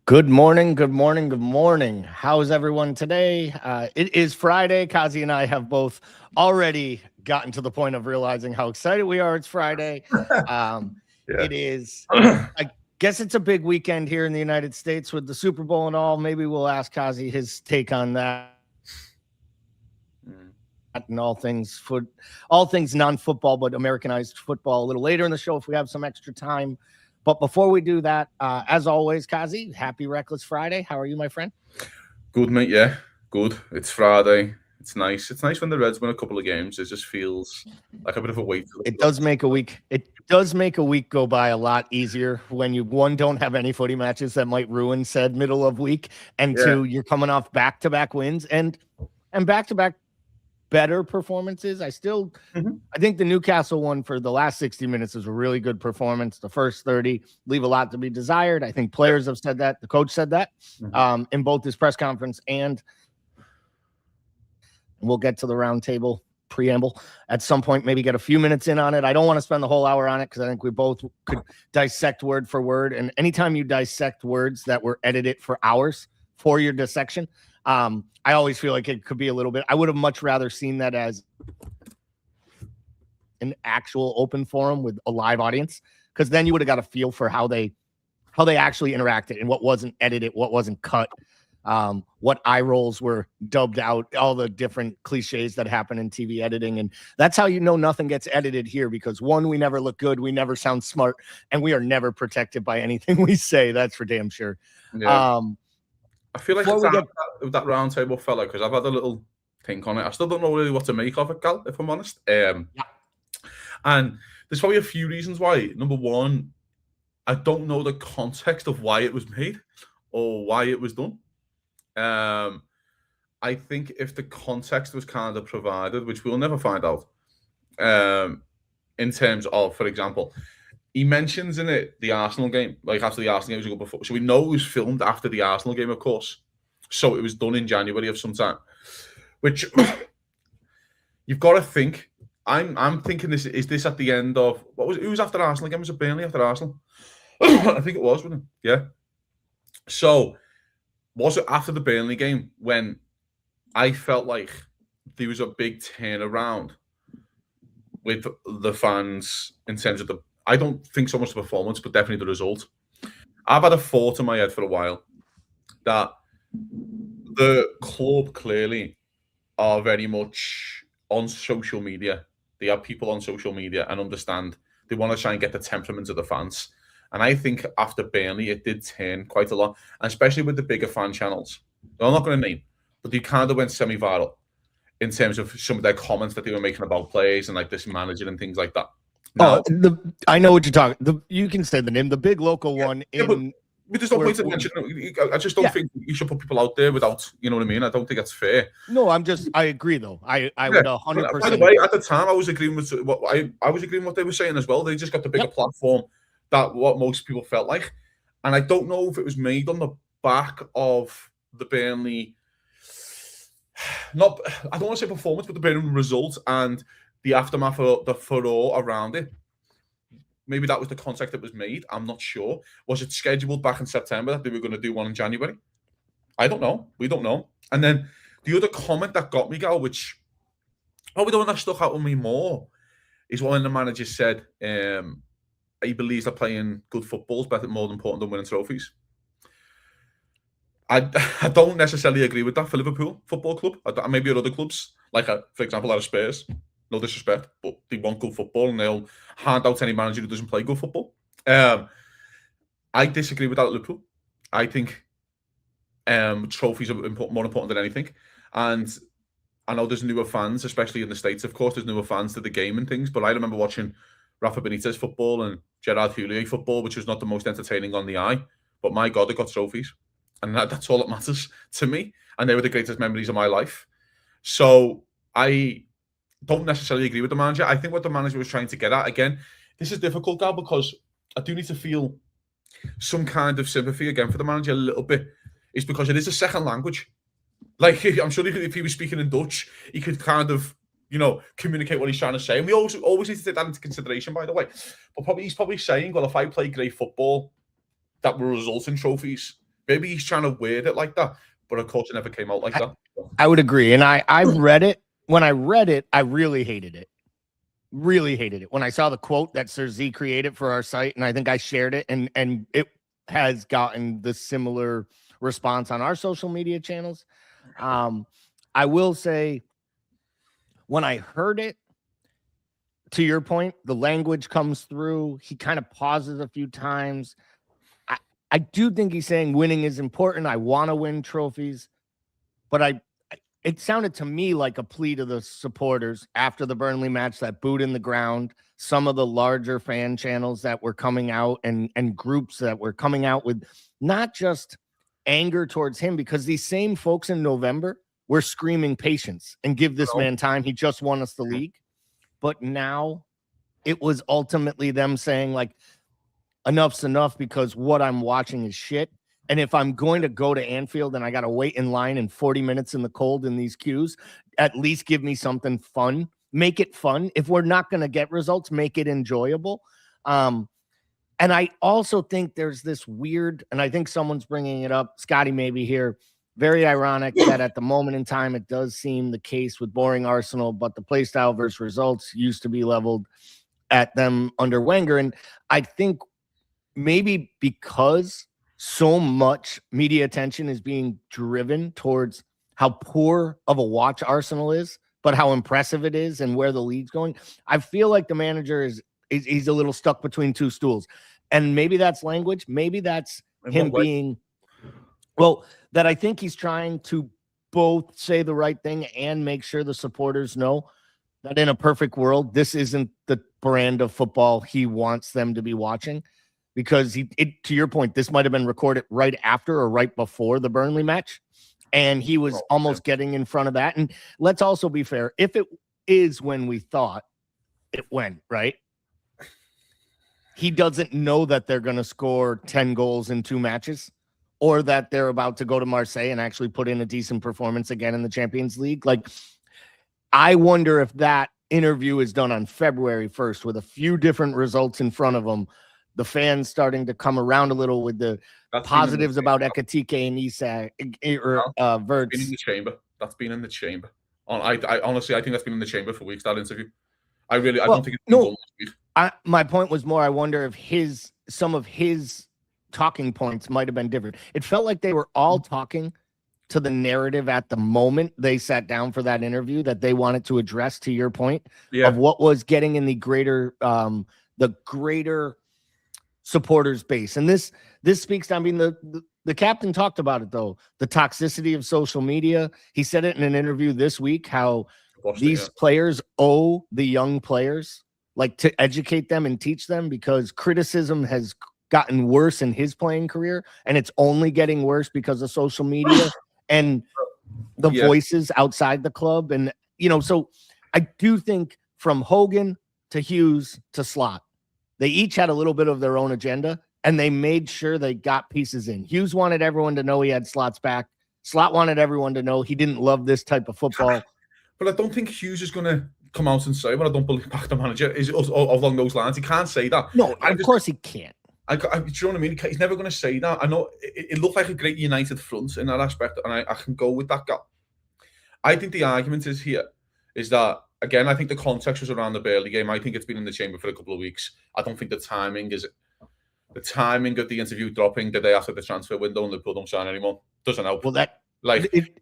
Good morning, good morning, good morning. How's everyone today? It is Friday. Kazi and I have both already gotten to the point of realizing how excited we are. It's Friday. Um, Yeah. it is, I guess it's a big weekend here in the United States with the Super Bowl and all. Maybe we'll ask Kazi his take on that Mm. and all things non-football, but Americanized football a little later in the show if we have some extra time. But before we do that, as always, Kazi, happy Reckless Friday. How are you, my friend? Good, mate. Yeah, good. It's Friday. It's nice. It's nice when the Reds win a couple of games. It just feels like a bit of a weight It off. does make a week. It does make a week go by a lot easier when you one don't have any footy matches that might ruin said middle of week, and Yeah. two you're coming off back to back wins and back to back better performances. Mhm. I think the Newcastle one for the last 60 minutes is a really good performance. The first 30 leave a lot to be desired. I think players have said that. The coach said that Mhm. in both his press conference and we'll get to the roundtable preamble at some point, maybe get a few minutes in on it. I don't want to spend the whole hour on it because I think we both could dissect word for word. And anytime you dissect words that were edited for hours for your dissection, I always feel like it could be a little bit. I would have much rather seen that as an actual open forum with a live audience, because then you would have got a feel for how they actually interacted and what wasn't edited, what wasn't cut, what eye rolls were dubbed out, all the different cliches that happen in TV editing. And that's how you know nothing gets edited here, because one, we never look good, we never sound smart, and we are never protected by anything we say. That's for damn sure. Yeah. Um, I feel like before it's we that, get that round table fella because I've had a little think on it. I still don't know really what to make of it, Gal, if I'm honest. yeah, And there's probably a few reasons why. Number one, I don't know the context of why it was made or why it was done. Um, I think if the context was kind of provided, which we'll never find out, um, in terms of, for example, he mentions in it the Arsenal game, like after the Arsenal game was a good before. So we know it was filmed after the Arsenal game, of course. So it was done in January of some time, which you've got to think. I'm thinking this is this at the end of what was it? Who was after Arsenal again? Was it Burnley after Arsenal? I think it was, wasn't it? Yeah. So was it after the Burnley game when I felt like there was a big turnaround with the fans in terms of the. I don't think so much the performance, but definitely the result. I've had a thought in my head for a while that the club clearly are very much on social media. They have people on social media and understand they want to try and get the temperament of the fans. And I think after Burnley, it did turn quite a lot, and especially with the bigger fan channels. I'm not going to name, but they kind of went semi-viral in terms of some of their comments that they were making about players and like this manager and things like that. oh, Now, I know what you're talking. You can say the name, the big local yeah, one yeah, but in there's no where, point in mentioning. I just don't yeah. think you should put people out there without, you know what I mean. I don't think that's fair. No, I agree though. I Yeah. would By the 100% way, agree. at the time, I was agreeing with what I was agreeing with what they were saying as well. They just got the bigger Yep. platform that what most people felt like, and I don't know if it was made on the back of the Burnley. Not, I don't want to say performance, but the Burnley result and the aftermath of the furore around it. Maybe that was the context that was made. I'm not sure. Was it scheduled back in September that they were going to do one in January? I don't know. We don't know. And then the other comment that got me, Gal, which probably the one that stuck out with me more is when the manager said he believes that playing good football is better, more important than winning trophies. I, I don't necessarily agree with that for Liverpool Football Club. Maybe at other clubs, like for example, out of Spurs. No disrespect, but they want good football and they'll hand out any manager who doesn't play good football. I disagree with that at Liverpool. I think trophies are more important than anything. And I know there's newer fans, especially in the States, of course, there's newer fans to the game and things, but I remember watching Rafa Benitez football and Gerard Houllier football, which was not the most entertaining on the eye, but my God, they got trophies. And that's all that matters to me. And they were the greatest memories of my life. So I don't necessarily agree with the manager. I think what the manager was trying to get at, again, this is difficult, Gal, because I do need to feel some kind of sympathy again for the manager a little bit. It's because it is a second language. Like, I'm sure if he was speaking in Dutch, he could kind of, communicate what he's trying to say. And we always need to take that into consideration, by the way. But he's probably saying, well, if I play great football, that will result in trophies. Maybe he's trying to word it like that, but of course it never came out like that. I would agree. And I've read it. When I read it, I really hated it. Really hated it. When I saw the quote that Sir Z created for our site, and I think I shared it, and it has gotten the similar response on our social media channels. I will say, when I heard it, to your point, the language comes through. He kind of pauses a few times. I do think he's saying winning is important. I want to win trophies, but it sounded to me like a plea to the supporters after the Burnley match, that boot in the ground, some of the larger fan channels that were coming out and groups that were coming out with not just anger towards him, because these same folks in November were screaming patience and give this man time. He just won us the league. But now it was ultimately them saying, like, enough's enough because what I'm watching is shit. And if I'm going to go to Anfield and I got to wait in line in 40 minutes in the cold in these queues, at least give me something fun. Make it fun. If we're not going to get results, make it enjoyable. And I also think there's this weird, and I think someone's bringing it up, Scotty maybe here, very ironic that at the moment in time, it does seem the case with boring Arsenal, but the play style versus results used to be leveled at them under Wenger. And I think maybe because so much media attention is being driven towards how poor of a watch Arsenal is, but how impressive it is and where the league's going, I feel like the manager he's a little stuck between two stools. And maybe that's language. Maybe that's him being, well, that I think he's trying to both say the right thing and make sure the supporters know that in a perfect world, this isn't the brand of football he wants them to be watching. Because to your point, this might have been recorded right after or right before the Burnley match. And he was almost getting in front of that. And let's also be fair. If it is when we thought it went, right? He doesn't know that they're going to score 10 goals in 2 matches, or that they're about to go to Marseille and actually put in a decent performance again in the Champions League. Like, I wonder if that interview is done on February 1st with a few different results in front of them, the fans starting to come around a little with the positives about Ekitike and Isak or Verts. Been in the chamber. That's been in the chamber. I honestly, I think that's been in the chamber for weeks, that interview. I don't think it's been done this week. My point was more, I wonder if some of his talking points might have been different. It felt like they were all talking to the narrative at the moment they sat down for that interview that they wanted to address, to your point, of what was getting in the greater supporters base. And this speaks to, I mean, the captain talked about it, though, the toxicity of social media. He said it in an interview this week, how these players owe the young players, like, to educate them and teach them, because criticism has gotten worse in his playing career, and it's only getting worse because of social media and the voices outside the club. And, so I do think from Hogan to Hughes to Slot, they each had a little bit of their own agenda, and they made sure they got pieces in. Hughes wanted everyone to know he had Slot's back. Slot wanted everyone to know he didn't love this type of football. But I don't think Hughes is going to come out and say, well, I don't believe back the manager is along those lines. He can't say that. No, of course he can't. Do you know what I mean? He's never going to say that. I know it looked like a great united front in that aspect, and I can go with that guy. I think the argument is that, again, I think the context was around the Burnley game. I think it's been in the chamber for a couple of weeks. I don't think the timing of the interview dropping the day after the transfer window and Liverpool don't sign anymore doesn't help. Well,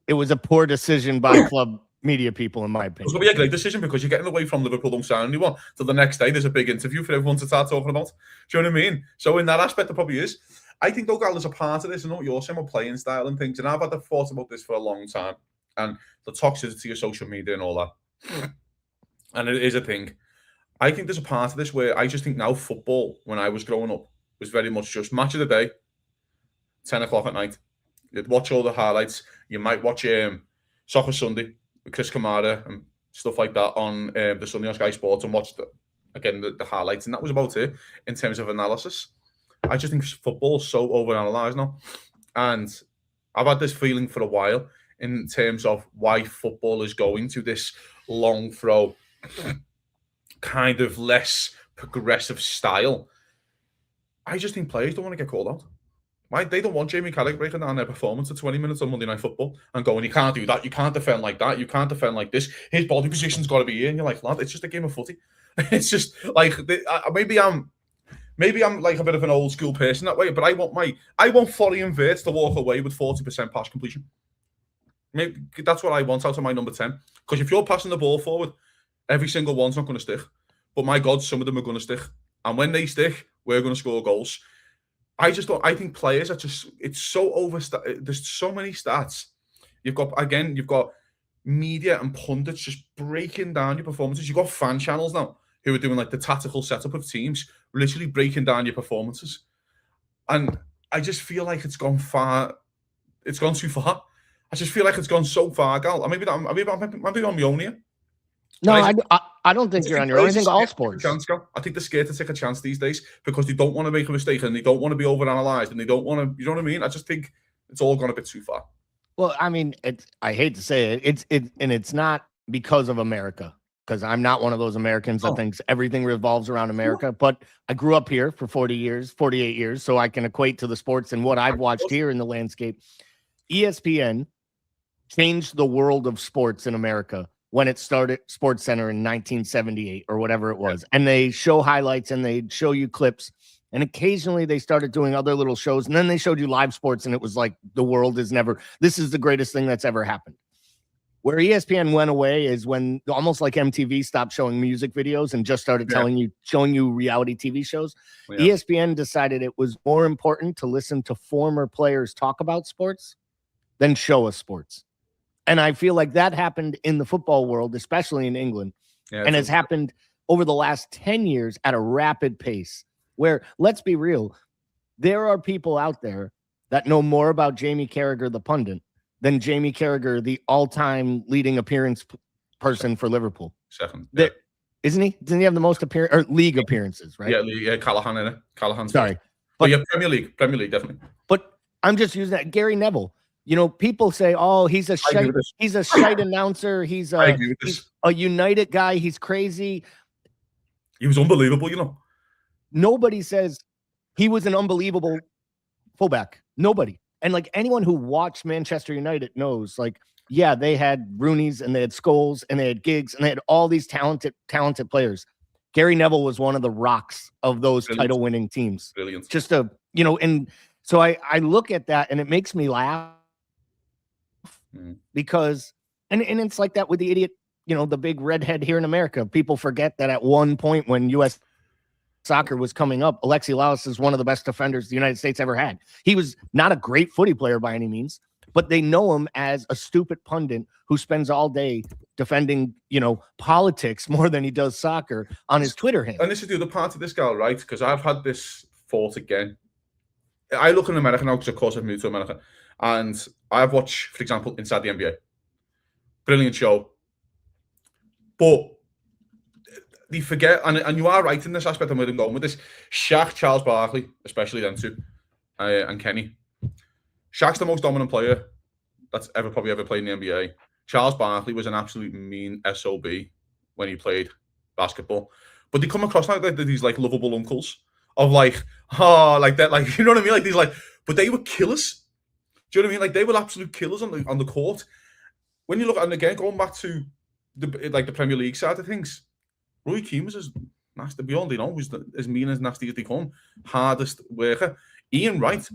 it was a poor decision by club media people, in my opinion. It's going to be a great decision, because you're getting away from Liverpool don't sign anyone till the next day. There's a big interview for everyone to start talking about. Do you know what I mean? So in that aspect, it probably is. I think, though, Gal, there's a part of this, and what you're saying about playing style and things, and I've had the thought about this for a long time, and the toxicity of social media and all that. And it is a thing. I think there's a part of this where I just think now football, when I was growing up, was very much just match of the day, 10 o'clock at night. You'd watch all the highlights. You might watch Soccer Sunday with Chris Kamara and stuff like that on the Sunday on Sky Sports, and watch the highlights. And that was about it in terms of analysis. I just think football's so overanalyzed now. And I've had this feeling for a while in terms of why football is going to this long throw, kind of less progressive style. I just think players don't want to get called out. They don't want Jamie Carragher breaking down their performance at 20 minutes on Monday Night Football and going, you can't do that, you can't defend like that, you can't defend like this, his body position's got to be here. And you're like, lad, it's just a game of footy. It's just like, maybe I'm like a bit of an old school person that way, but I want Florian Wirtz to walk away with 40% pass completion. Maybe that's what I want out of my number 10. Because if you're passing the ball forward, every single one's not going to stick. But my God, some of them are going to stick. And when they stick, we're going to score goals. I think players are just, it's so there's so many stats. You've got media and pundits just breaking down your performances. You've got fan channels now who are doing like the tactical setup of teams, literally breaking down your performances. And I just feel like it's gone too far. I just feel like it's gone so far, Gal. Maybe I'm my own here. No, I don't think you're on your own. I think all sports. I think they're scared to take a chance these days because they don't want to make a mistake and they don't want to be overanalyzed and they don't want to, you know what I mean? I just think it's all gone a bit too far. Well, I mean, I hate to say it, it's not because of America, because I'm not one of those Americans that thinks everything revolves around America. But I grew up here for 48 years, so I can equate to the sports and what I've watched here in the landscape. ESPN changed the world of sports in America when it started Sports Center in 1978 or whatever it was. And they show highlights and they show you clips. And occasionally they started doing other little shows. And then they showed you live sports. And it was like, this is the greatest thing that's ever happened. Where ESPN went away is when almost like MTV stopped showing music videos and just started showing you reality TV shows. Yeah. ESPN decided it was more important to listen to former players talk about sports than show us sports. And I feel like that happened in the football world, especially in England, and has happened over the last 10 years at a rapid pace where, let's be real, there are people out there that know more about Jamie Carragher, the pundit, than Jamie Carragher, the all-time leading appearance person for Liverpool. Second. Yeah. Isn't he? Doesn't he have the most league appearances, right? Yeah, Callahan in it. Callahan's sorry. But yeah, Premier League, definitely. But I'm just using that. Gary Neville. You know, people say, "Oh, he's a shite announcer. He's a United guy. He's crazy." He was unbelievable, you know. Nobody says he was an unbelievable fullback. Nobody. And like anyone who watched Manchester United knows, like, yeah, they had Rooney's and they had Scholes and they had Giggs and they had all these talented players. Gary Neville was one of the rocks of those title-winning teams. Brilliant. Just and so I look at that and it makes me laugh. Because and it's like that with the idiot, the big redhead here in America. People forget that at one point when U.S. soccer was coming up, Alexi Lalas is one of the best defenders the United States ever had. He was not a great footy player by any means, but they know him as a stupid pundit who spends all day defending, politics more than he does soccer on his Twitter handle. And this is the other part of this guy, right? Because I've had this thought again. I look in America now because, of course, I've moved to America. And I've watched, for example, Inside the NBA. Brilliant show. But they forget, and you are right in this aspect, and where I'm going with this. Shaq, Charles Barkley, especially them two, and Kenny. Shaq's the most dominant player that's probably ever played in the NBA. Charles Barkley was an absolute mean SOB when he played basketball. But they come across like these like lovable uncles of like, like that, like, you know what I mean? Like these but they were killers. Do you know what I mean? Like they were absolute killers on the court. When you look at, and again, going back to the Premier League side of things, Roy Keane was as nasty beyond, was as mean as nasty as they come. Hardest worker. Ian Wright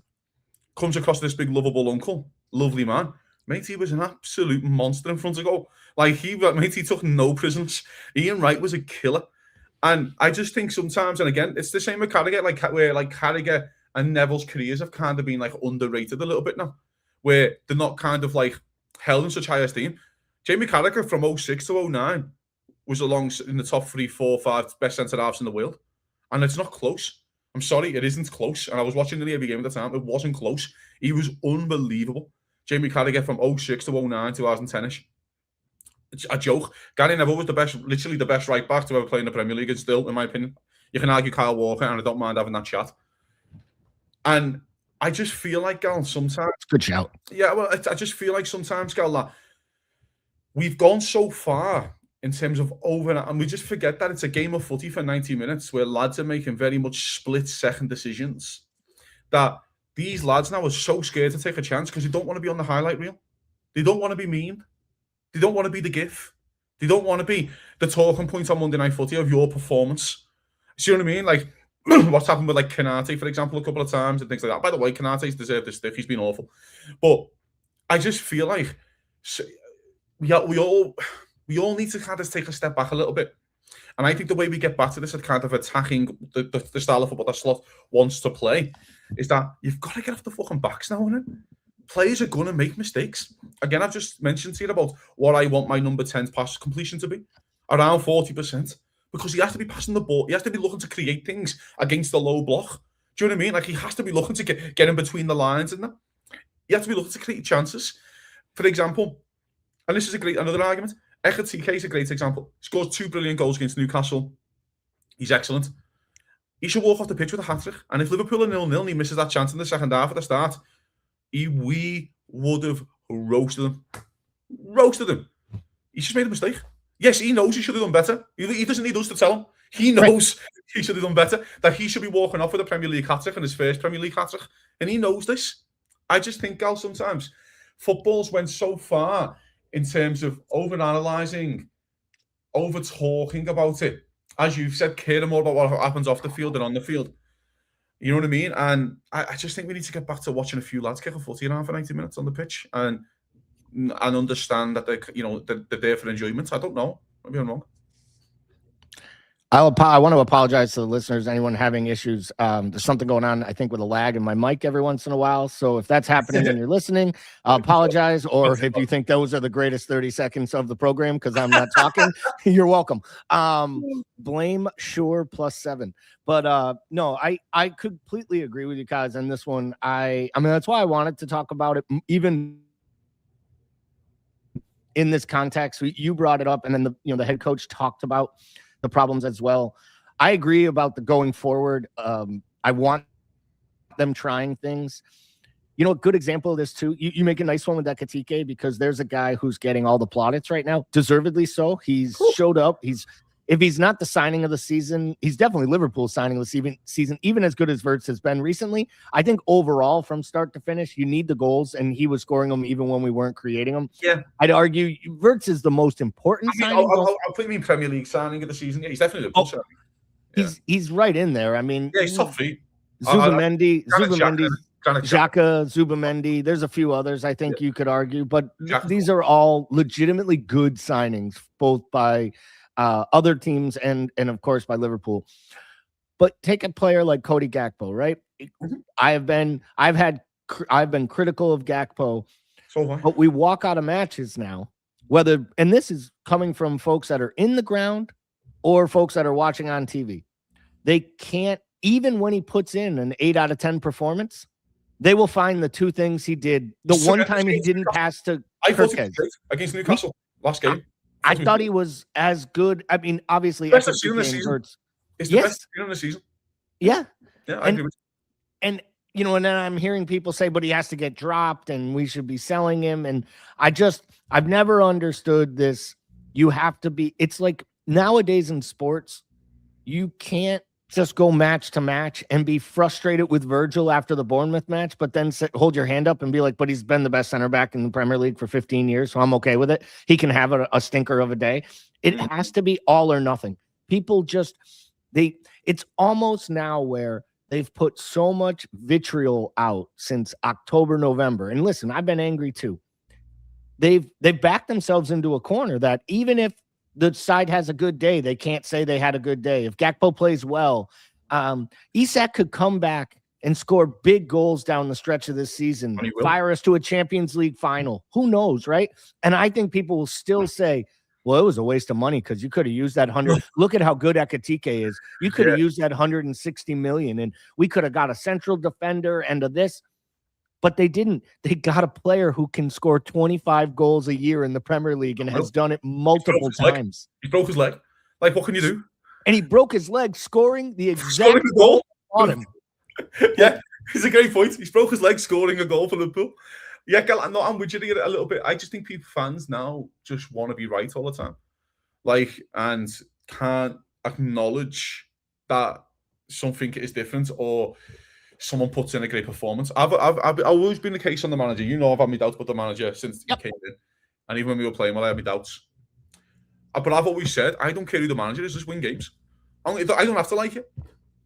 comes across this big lovable uncle, lovely man. Mate, he was an absolute monster in front of goal. Like he took no prisoners. Ian Wright was a killer. And I just think sometimes, and again, it's the same with Carragher, where Carragher and Neville's careers have kind of been like underrated a little bit now, where they're not kind of like held in such high esteem. Jamie Carragher from 06 to 09 was along in the top 3, 4, 5 best centre halves in the world. And it's not close. I'm sorry, it isn't close. And I was watching nearly every game at the time. It wasn't close. He was unbelievable. Jamie Carragher from 06 to 09, 2010-ish. It's a joke. Gary Neville was literally the best right back to ever play in the Premier League, and still, in my opinion. You can argue Kyle Walker, and I don't mind having that chat. And I just feel like, Gal, sometimes... Good shout. Yeah, well, I just feel like sometimes, Gal, that we've gone so far in terms of and we just forget that it's a game of footy for 90 minutes where lads are making very much split-second decisions, that these lads now are so scared to take a chance because they don't want to be on the highlight reel. They don't want to be mean. They don't want to be the gif. They don't want to be the talking point on Monday Night Footy of your performance. See what I mean? Like, what's happened with, like, Kanate, for example, a couple of times and things like that. By the way, Kanate's deserved this stick. He's been awful. But I just feel like we all need to kind of take a step back a little bit. And I think the way we get back to this at kind of attacking the style of football that Slot wants to play is that you've got to get off the fucking backs now, innit? Players are going to make mistakes. Again, I've just mentioned to you about what I want my number 10's pass completion to be. Around 40%. Because he has to be passing the ball. He has to be looking to create things against the low block. Do you know what I mean? Like, he has to be looking to get in between the lines and that. He has to be looking to create chances. For example, and this is another argument, Ekatike is a great example. He scores 2 brilliant goals against Newcastle. He's excellent. He should walk off the pitch with a hat-trick. And if Liverpool are 0-0 and he misses that chance in the second half at the start, we would have roasted him. Roasted him. He's just made a mistake. Yes, he knows he should have done better. He doesn't need us to tell him. He knows he should have done better, that he should be walking off with a Premier League hat-trick and his first Premier League hat-trick. And he knows this. I just think, Gal, sometimes football's went so far in terms of over-analysing, over-talking about it. As you've said, caring more about what happens off the field than on the field. You know what I mean? And I just think we need to get back to watching a few lads kick a footy around for 90 minutes on the pitch and understand that they're there for enjoyment. I don't know. Maybe I'm wrong. I want to apologize to the listeners, anyone having issues. There's something going on, I think, with a lag in my mic every once in a while. So if that's happening and you're listening, I apologize. Or if you think those are the greatest 30 seconds of the program because I'm not talking, you're welcome. Blame Sure +7. But no, I completely agree with you guys on this one. I mean, that's why I wanted to talk about it, even in this context. You brought it up, and then the head coach talked about the problems as well. I agree about the going forward. I want them trying things. A good example of this too, you make a nice one with that Ekatike because there's a guy who's getting all the plaudits right now, deservedly so. He's showed up. If he's not the signing of the season, he's definitely Liverpool's signing of the season, even as good as Wirtz has been recently. I think overall, from start to finish, you need the goals, and he was scoring them even when we weren't creating them. Yeah. I'd argue Wirtz is the most important signing. I'll put him in Premier League signing of the season. Yeah, he's definitely Liverpool signing. Yeah. He's right in there. I mean, yeah, he's top 3. Zubimendi, Xhaka, Zubimendi. There's a few others I think you could argue, but these are all legitimately good signings, both by other teams and of course by Liverpool. But take a player like Cody Gakpo, right? I've been critical of Gakpo, but we walk out of matches now, and this is coming from folks that are in the ground or folks that are watching on TV. They can't, even when he puts in an 8 out of 10 performance, they will find the 2 things he did. The one time he didn't pass to Kirkes against Newcastle last game. I thought he was as good. I mean, obviously, best I've seen in the season. It's the best in the season. Yeah. Yeah, I agree with you. And and then I'm hearing people say, but he has to get dropped and we should be selling him. And I've never understood this. You have to be, it's like nowadays in sports, you can't just go match to match and be frustrated with Virgil after the Bournemouth match, but then hold your hand up and be like, but he's been the best center back in the Premier League for 15 years, so I'm okay with it. He can have a stinker of a day. It has to be all or nothing. People it's almost now where they've put so much vitriol out since October, November. And listen, I've been angry too. They've backed themselves into a corner that even if the side has a good day, they can't say they had a good day. If Gakpo plays well, Isak could come back and score big goals down the stretch of this season, fire us to a Champions League final. Who knows, right? And I think people will still say, well, it was a waste of money because you could have used that 100. Look at how good Ekatike is. You could have used that 160 million, and we could have got a central defender and a this. But they didn't. They got a player who can score 25 goals a year in the Premier League and has done it multiple times. He broke his leg. Like, what can you do? And he broke his leg scoring the exact goal on him. Yeah, it's a great point. He's broke his leg scoring a goal for Liverpool. Yeah, I'm with you a little bit. I just think fans now just want to be right all the time. Like, and can't acknowledge that something is different, or someone puts in a great performance. I've always been the case on the manager. You know, I've had my doubts about the manager since he came in, and even when we were playing, well, I had my doubts. But I've always said, I don't care who the manager is, just win games. I don't have to like it.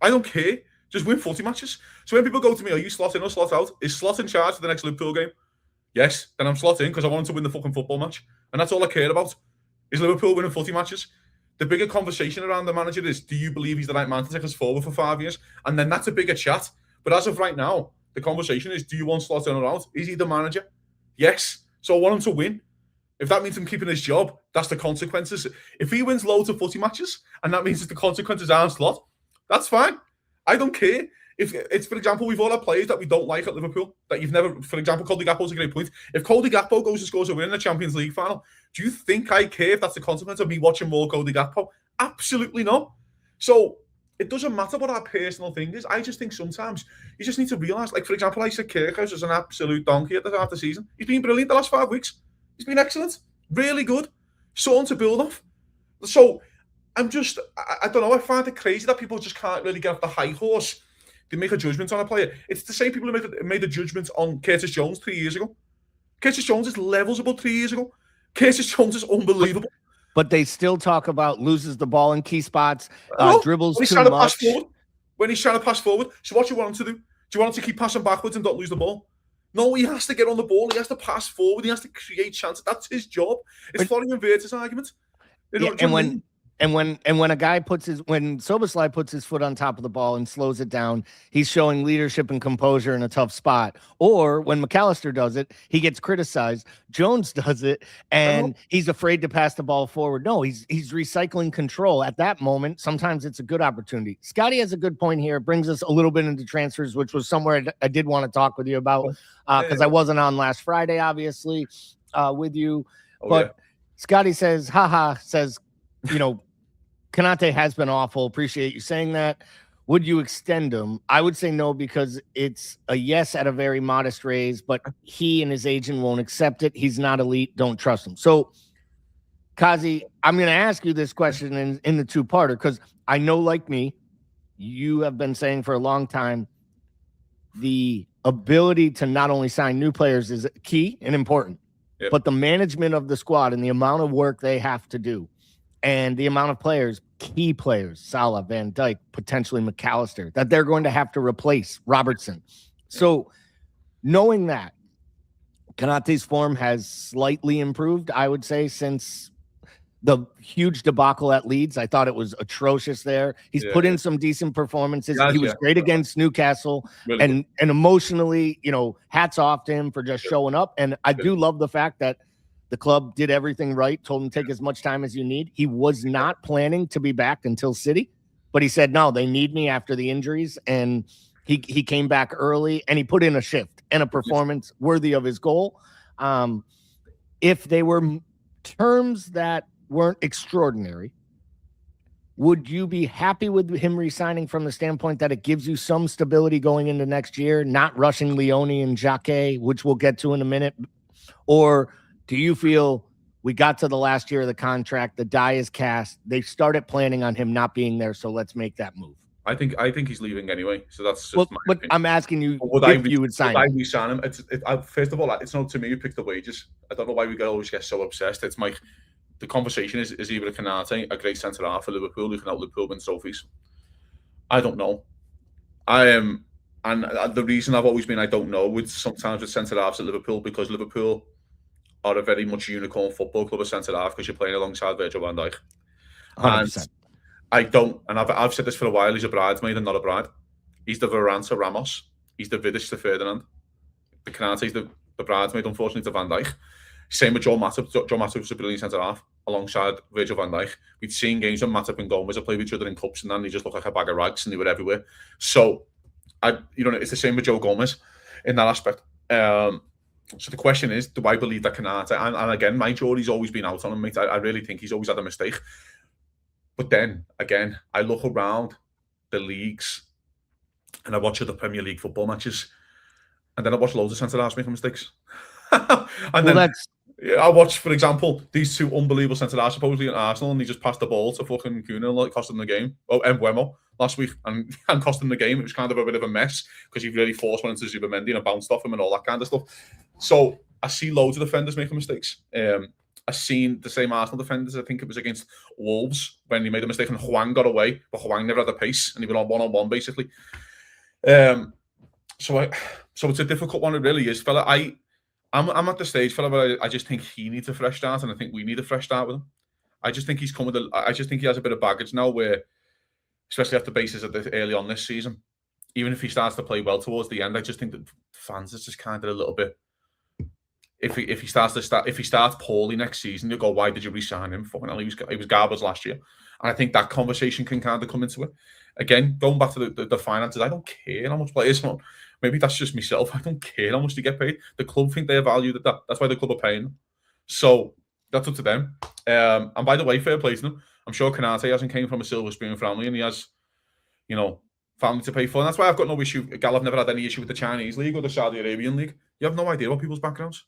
I don't care. Just win 40 matches. So when people go to me, are you slot in or slot out? Is slot in charge for the next Liverpool game? Yes. Then I'm slot in because I want to win the fucking football match. And that's all I care about. Is Liverpool winning 40 matches? The bigger conversation around the manager is, do you believe he's the right man to take us forward for 5 years? And then that's a bigger chat. But as of right now, the conversation is, do you want slot in or out? Is he the manager? Yes. So I want him to win. If that means him keeping his job, that's the consequences. If he wins loads of footy matches, and that means that the consequences aren't slot, that's fine. I don't care. If it's, for example, we've all had players that we don't like at Liverpool, that you've never, for example, Cody Gakpo's a great point. If Cody Gakpo goes and scores a win in the Champions League final, do you think I care if that's the consequence of me watching more Cody Gakpo? Absolutely not. So it doesn't matter what our personal thing is. I just think sometimes you just need to realise, like, for example, I said Kirkhouse is an absolute donkey at the start of the season. He's been brilliant the last 5 weeks. He's been excellent, really good, something to build off. So I don't know, I find it crazy that people just can't really get off the high horse. They make a judgment on a player. It's the same people who made a judgment on Curtis Jones 3 years ago. Curtis Jones is levels above 3 years ago. Curtis Jones is unbelievable. But they still talk about loses the ball in key spots, dribbles too much. When he's trying to pass forward. So what do you want him to do? Do you want him to keep passing backwards and not lose the ball? No, he has to get on the ball. He has to pass forward. He has to create chances. That's his job. It's following Vert's argument. And when a guy when Szoboszlai puts his foot on top of the ball and slows it down, he's showing leadership and composure in a tough spot. Or when McAllister does it, he gets criticized. Jones does it, and he's afraid to pass the ball forward. No, he's recycling control at that moment. Sometimes it's a good opportunity. Scotty has a good point here. It brings us a little bit into transfers, which was somewhere I did want to talk with you about because I wasn't on last Friday, obviously, with you. Scotty says, you know, Konate has been awful. Appreciate you saying that. Would you extend him? I would say no, because it's a yes at a very modest raise, but he and his agent won't accept it. He's not elite. Don't trust him. So, Cozzy, I'm going to ask you this question in the two-parter, because I know, like me, you have been saying for a long time, the ability to not only sign new players is key and important, but the management of the squad and the amount of work they have to do, and the amount of players, key players, Salah, Van Dijk, potentially McAllister, that they're going to have to replace Robertson. So knowing that, Konate's form has slightly improved, I would say, since the huge debacle at Leeds. I thought it was atrocious there. He's put in some decent performances. He was great against Newcastle, really and emotionally, you know, hats off to him for just showing up. And I do love the fact that the club did everything right, told him to take as much time as you need. He was not planning to be back until City, but he said, no, they need me after the injuries. And he came back early, and he put in a shift and a performance worthy of his goal. If they were terms that weren't extraordinary, would you be happy with him re-signing from the standpoint that it gives you some stability going into next year, not rushing Leone and Jacquet, which we'll get to in a minute? Or do you feel we got to the last year of the contract, the die is cast, they started planning on him not being there, so let's make that move? I think he's leaving anyway, so that's just my but opinion. I'm asking you if you would sign him. I re-sign him. First of all, it's not to me who picked the wages. I don't know why we always get so obsessed. It's the conversation is either Konate, a great centre half for Liverpool, who can help Liverpool win trophies. I don't know. And the reason I've always been I don't know with sometimes with centre halves at Liverpool, because Liverpool are a very much unicorn football club of centre half, because you're playing alongside Virgil van Dijk. 100%. And I don't, and I've said this for a while, he's a bridesmaid and not a bride. He's the Varane to Ramos. He's the Vidic to Ferdinand. The Konate's the bridesmaid, unfortunately, to Van Dijk. Same with Joe Matip. Joe Matip was a brilliant centre-half alongside Virgil van Dijk. We'd seen games when Matip and Gomez had played with each other in cups, and then they just looked like a bag of rags, and they were everywhere. So, it's the same with Joe Gomez in that aspect. So the question is, do I believe that Konate, and again, my jury's always been out on him, mate. I really think he's always had a mistake. But then, again, I look around the leagues, and I watch the Premier League football matches, and then I watch loads of centre-halves making mistakes. I watch, for example, these two unbelievable centre-halves supposedly in Arsenal, and he just passed the ball to fucking Kuna, like, cost them the game. Oh, Mbeumo. last week and cost him the game. It was kind of a bit of a mess because he really forced one into Zubimendi and bounced off him and all that kind of stuff. So I see loads of defenders making mistakes. I've seen the same Arsenal defenders. I think it was against Wolves when he made a mistake and Hwang got away, but Hwang never had the pace and he went on one-on-one basically. So it's a difficult one. It really is, fella. I'm at the stage, fella, where I just think he needs a fresh start, and I think we need a fresh start with him. I just think he's come with I just think he has a bit of baggage now, where, especially after bases at early on this season, even if he starts to play well towards the end, I just think that fans is just kind of a little bit. If he starts poorly next season, you go, why did you re-sign him? Fucking hell, he was garbage last year, and I think that conversation can kind of come into it. Again, going back to the finances, I don't care how much players want. Maybe that's just myself. I don't care how much they get paid. The club think they are valued at that. That's why the club are paying them. So that's up to them. And by the way, fair play to them. I'm sure Konate hasn't came from a silver spoon family, and he has, family to pay for. And that's why I've got no issue. Gal, I've never had any issue with the Chinese league or the Saudi Arabian league. You have no idea about people's backgrounds.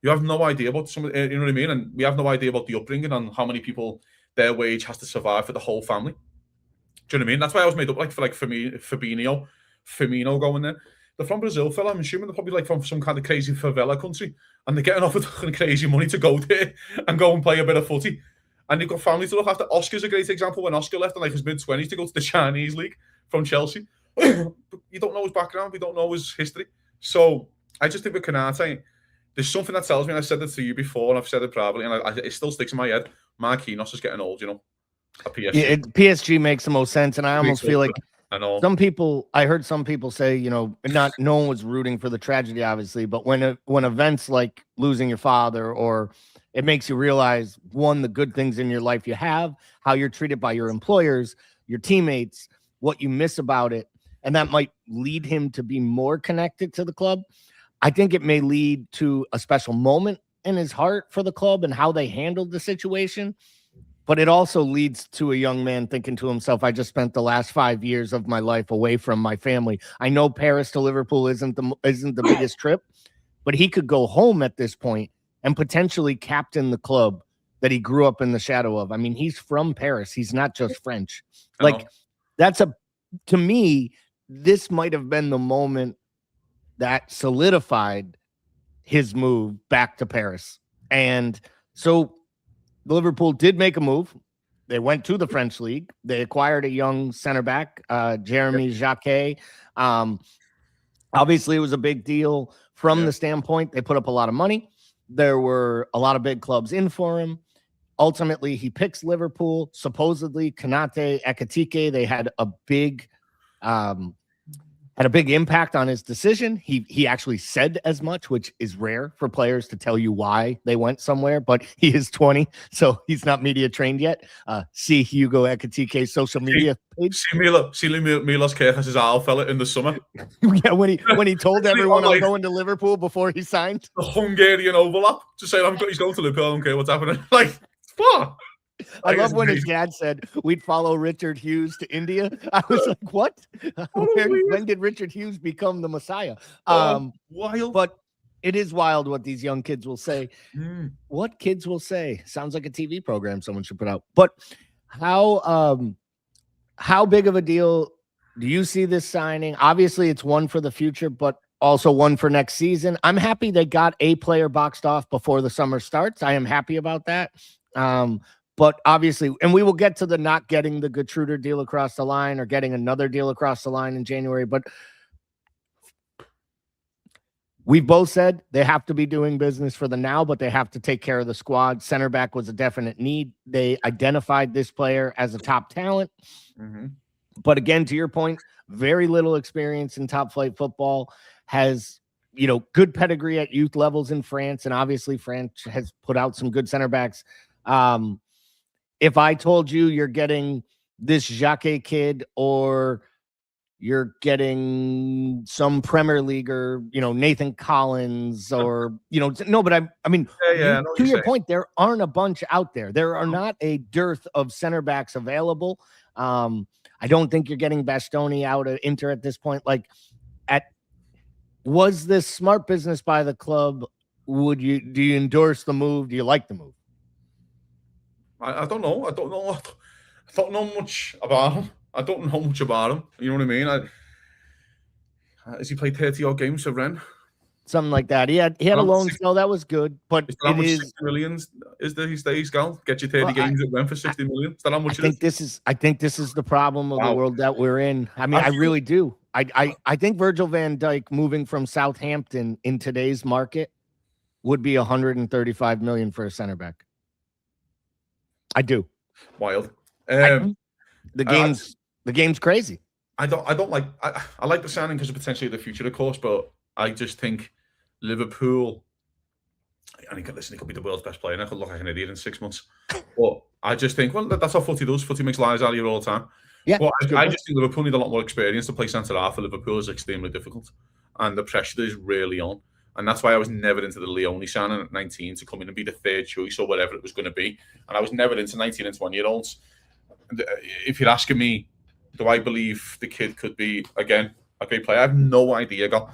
You have no idea about some, you know what I mean? And we have no idea about the upbringing and how many people their wage has to survive for the whole family. Do you know what I mean? That's why I was made up for Fabinho, Firmino going there. They're from Brazil, fella. I'm assuming they're probably from some kind of crazy favela country, and they're getting offered crazy money to go there and go and play a bit of footy. And they've got families to look after. Oscar's a great example. When Oscar left in his mid-20s to go to the Chinese league from Chelsea, you don't know his background, we don't know his history. So I just think with Konate, there's something that tells me, and I've said it to you before, and I've said it privately, and it still sticks in my head. Marquinhos is getting old, at PSG. Yeah, PSG makes the most sense, and I almost feel like I heard some people say, no one was rooting for the tragedy, obviously, but when events like losing your father, or it makes you realize, one, the good things in your life you have, how you're treated by your employers, your teammates, what you miss about it, and that might lead him to be more connected to the club. I think it may lead to a special moment in his heart for the club and how they handled the situation. But it also leads to a young man thinking to himself, I just spent the last 5 years of my life away from my family. I know Paris to Liverpool isn't the biggest trip, but he could go home at this point and potentially captain the club that he grew up in the shadow of. I mean, he's from Paris. He's not just French. To me, this might have been the moment that solidified his move back to Paris. And so Liverpool did make a move. They went to the French league. They acquired a young center back, Jeremy Jacquet. Obviously, it was a big deal from the standpoint they put up a lot of money. There were a lot of big clubs in for him. Ultimately, he picks Liverpool. Supposedly, Konate, Ekitike, they had a big impact on his decision. He actually said as much, which is rare for players to tell you why they went somewhere, but he is 20, so he's not media trained yet. See Hugo Ekitike's social media page. See Milos Kerkas's owl fella in the summer. Yeah, when he told everyone I'm going to Liverpool before he signed. The Hungarian overlap. Just saying he's going to Liverpool, I don't care what's happening. Fuck. I love when his dad said we'd follow Richard Hughes to India. I was like, what? When did Richard Hughes become the Messiah? Wild. But it is wild what these young kids will say. What kids will say? Sounds like a TV program someone should put out. But how big of a deal do you see this signing? Obviously, it's one for the future, but also one for next season. I'm happy they got a player boxed off before the summer starts. I am happy about that. But obviously, and we will get to the not getting the Gertruder deal across the line or getting another deal across the line in January. But we've both said they have to be doing business for the now, but they have to take care of the squad. Center back was a definite need. They identified this player as a top talent. But again, to your point, very little experience in top flight football, has good pedigree at youth levels in France. And obviously France has put out some good center backs. If I told you you're getting this Jacquet kid, or you're getting some Premier Leaguer, Nathan Collins, or, no, but I mean, to your point, there aren't a bunch out there. There are not a dearth of center backs available. I don't think you're getting Bastoni out of Inter at this point. Was this smart business by the club? Do you endorse the move? Do you like the move? I don't know. I don't know much about him. I don't know much about him. You know what I mean? Has he played 30 odd games for Rennes? Something like that. He had a loan spell that was good, but Is that how much 60 million is there these days, Gal? Get you 30 games at Rennes for 60 million? Is that how much it is? I think this is the problem of the world that we're in. I mean, I really do. I think Virgil van Dijk moving from Southampton in today's market would be 135 million for a center back. I do. Wild. The game's crazy. I like the signing because of potentially the future, of course, but I just think Liverpool, and he could be the world's best player, and I could look like an idiot in 6 months. But I just think, well, that's how footy does. Footy makes lies out of you all the time. Yeah. But I just think Liverpool need a lot more experience to play centre half. For Liverpool is extremely difficult, and the pressure is really on. And that's why I was never into the Leone signing at 19 to come in and be the third choice or whatever it was going to be. And I was never into 19 and 20-year-olds. If you're asking me, do I believe the kid could be, again, a great player? I have no idea, Gal.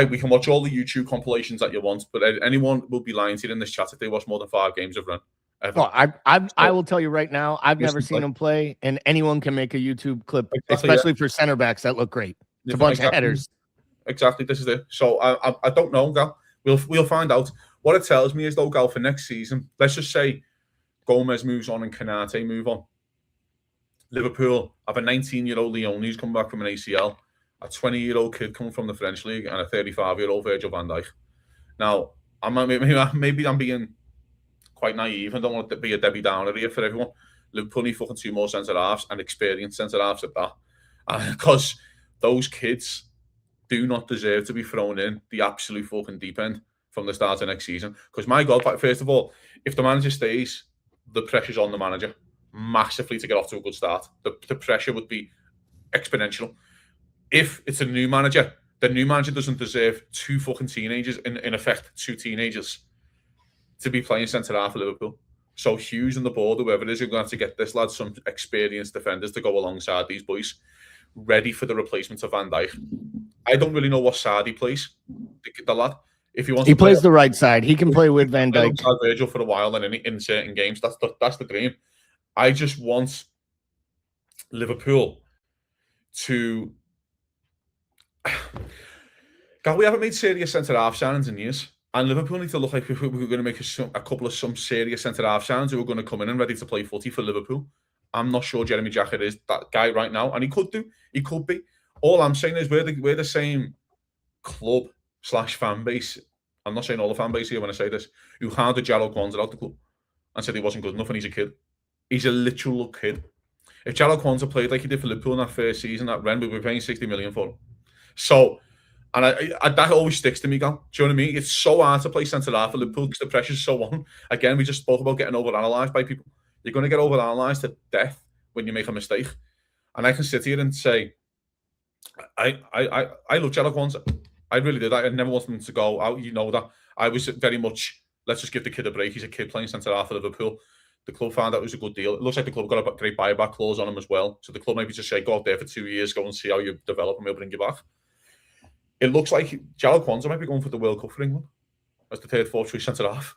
We can watch all the YouTube compilations that you want, but anyone will be lying to you in this chat if they watch more than 5 games of Rennes. Well, I will tell you right now, I've never seen him play, and anyone can make a YouTube clip, especially for center backs that look great. It's a bunch of headers. Exactly, this is it. So I don't know, Gal. We'll find out. What it tells me is, though, Gal, for next season, let's just say Gomez moves on and Canate move on. Liverpool have a 19-year-old Leone who's come back from an ACL, a 20-year-old kid coming from the French league, and a 35-year-old Virgil van Dijk. Now, maybe I'm being quite naive and don't want to be a Debbie Downer here for everyone. Liverpool need fucking 2 more centre-halves and experienced centre-halves at that. Because those kids do not deserve to be thrown in the absolute fucking deep end from the start of next season. Because, my God, first of all, if the manager stays, the pressure's on the manager massively to get off to a good start. The pressure would be exponential. If it's a new manager, the new manager doesn't deserve 2 fucking teenagers, in effect, 2 teenagers, to be playing centre-half for Liverpool. So Hughes and the board, whoever it is, are going to have to get this lad some experienced defenders to go alongside these boys, ready for the replacement of Van Dijk. I don't really know what side he plays, the lad. If he plays the right side. He can play with Van Dijk. Virgil for a while and in certain games. That's the dream. I just want Liverpool to... God, we haven't made serious centre-half signings in years. And Liverpool need to look like we're going to make a couple of some serious centre-half signings who are going to come in and ready to play footy for Liverpool. I'm not sure Jeremy Jackett is that guy right now, and he could do. He could be. All I'm saying is we're the same club / fan base. I'm not saying all the fan base here when I say this, who handed Jarrell Kwanzaa out the club and said he wasn't good enough and he's a kid. He's a literal kid. If Jarrell Kwanzaa played like he did for Liverpool in that first season at Rennes, we'd be paying 60 million for him. So, and I that always sticks to me, Gal. Do you know what I mean? It's so hard to play centre-half for Liverpool because the pressure's so on. Again, we just spoke about getting overanalyzed by people. You're going to get overanalyzed to death when you make a mistake. And I can sit here and say, I love Jarrell Kwanzaa. I really did. I never wanted him to go out. You know that. I was very much, let's just give the kid a break. He's a kid playing centre-half for Liverpool. The club found out it was a good deal. It looks like the club got a great buyback clause on him as well. So the club maybe just say, go out there for 2 years, go and see how you develop and we'll bring you back. It looks like Jarrell Kwanzaa might be going for the World Cup for England as the 3rd, 4th choice centre-half.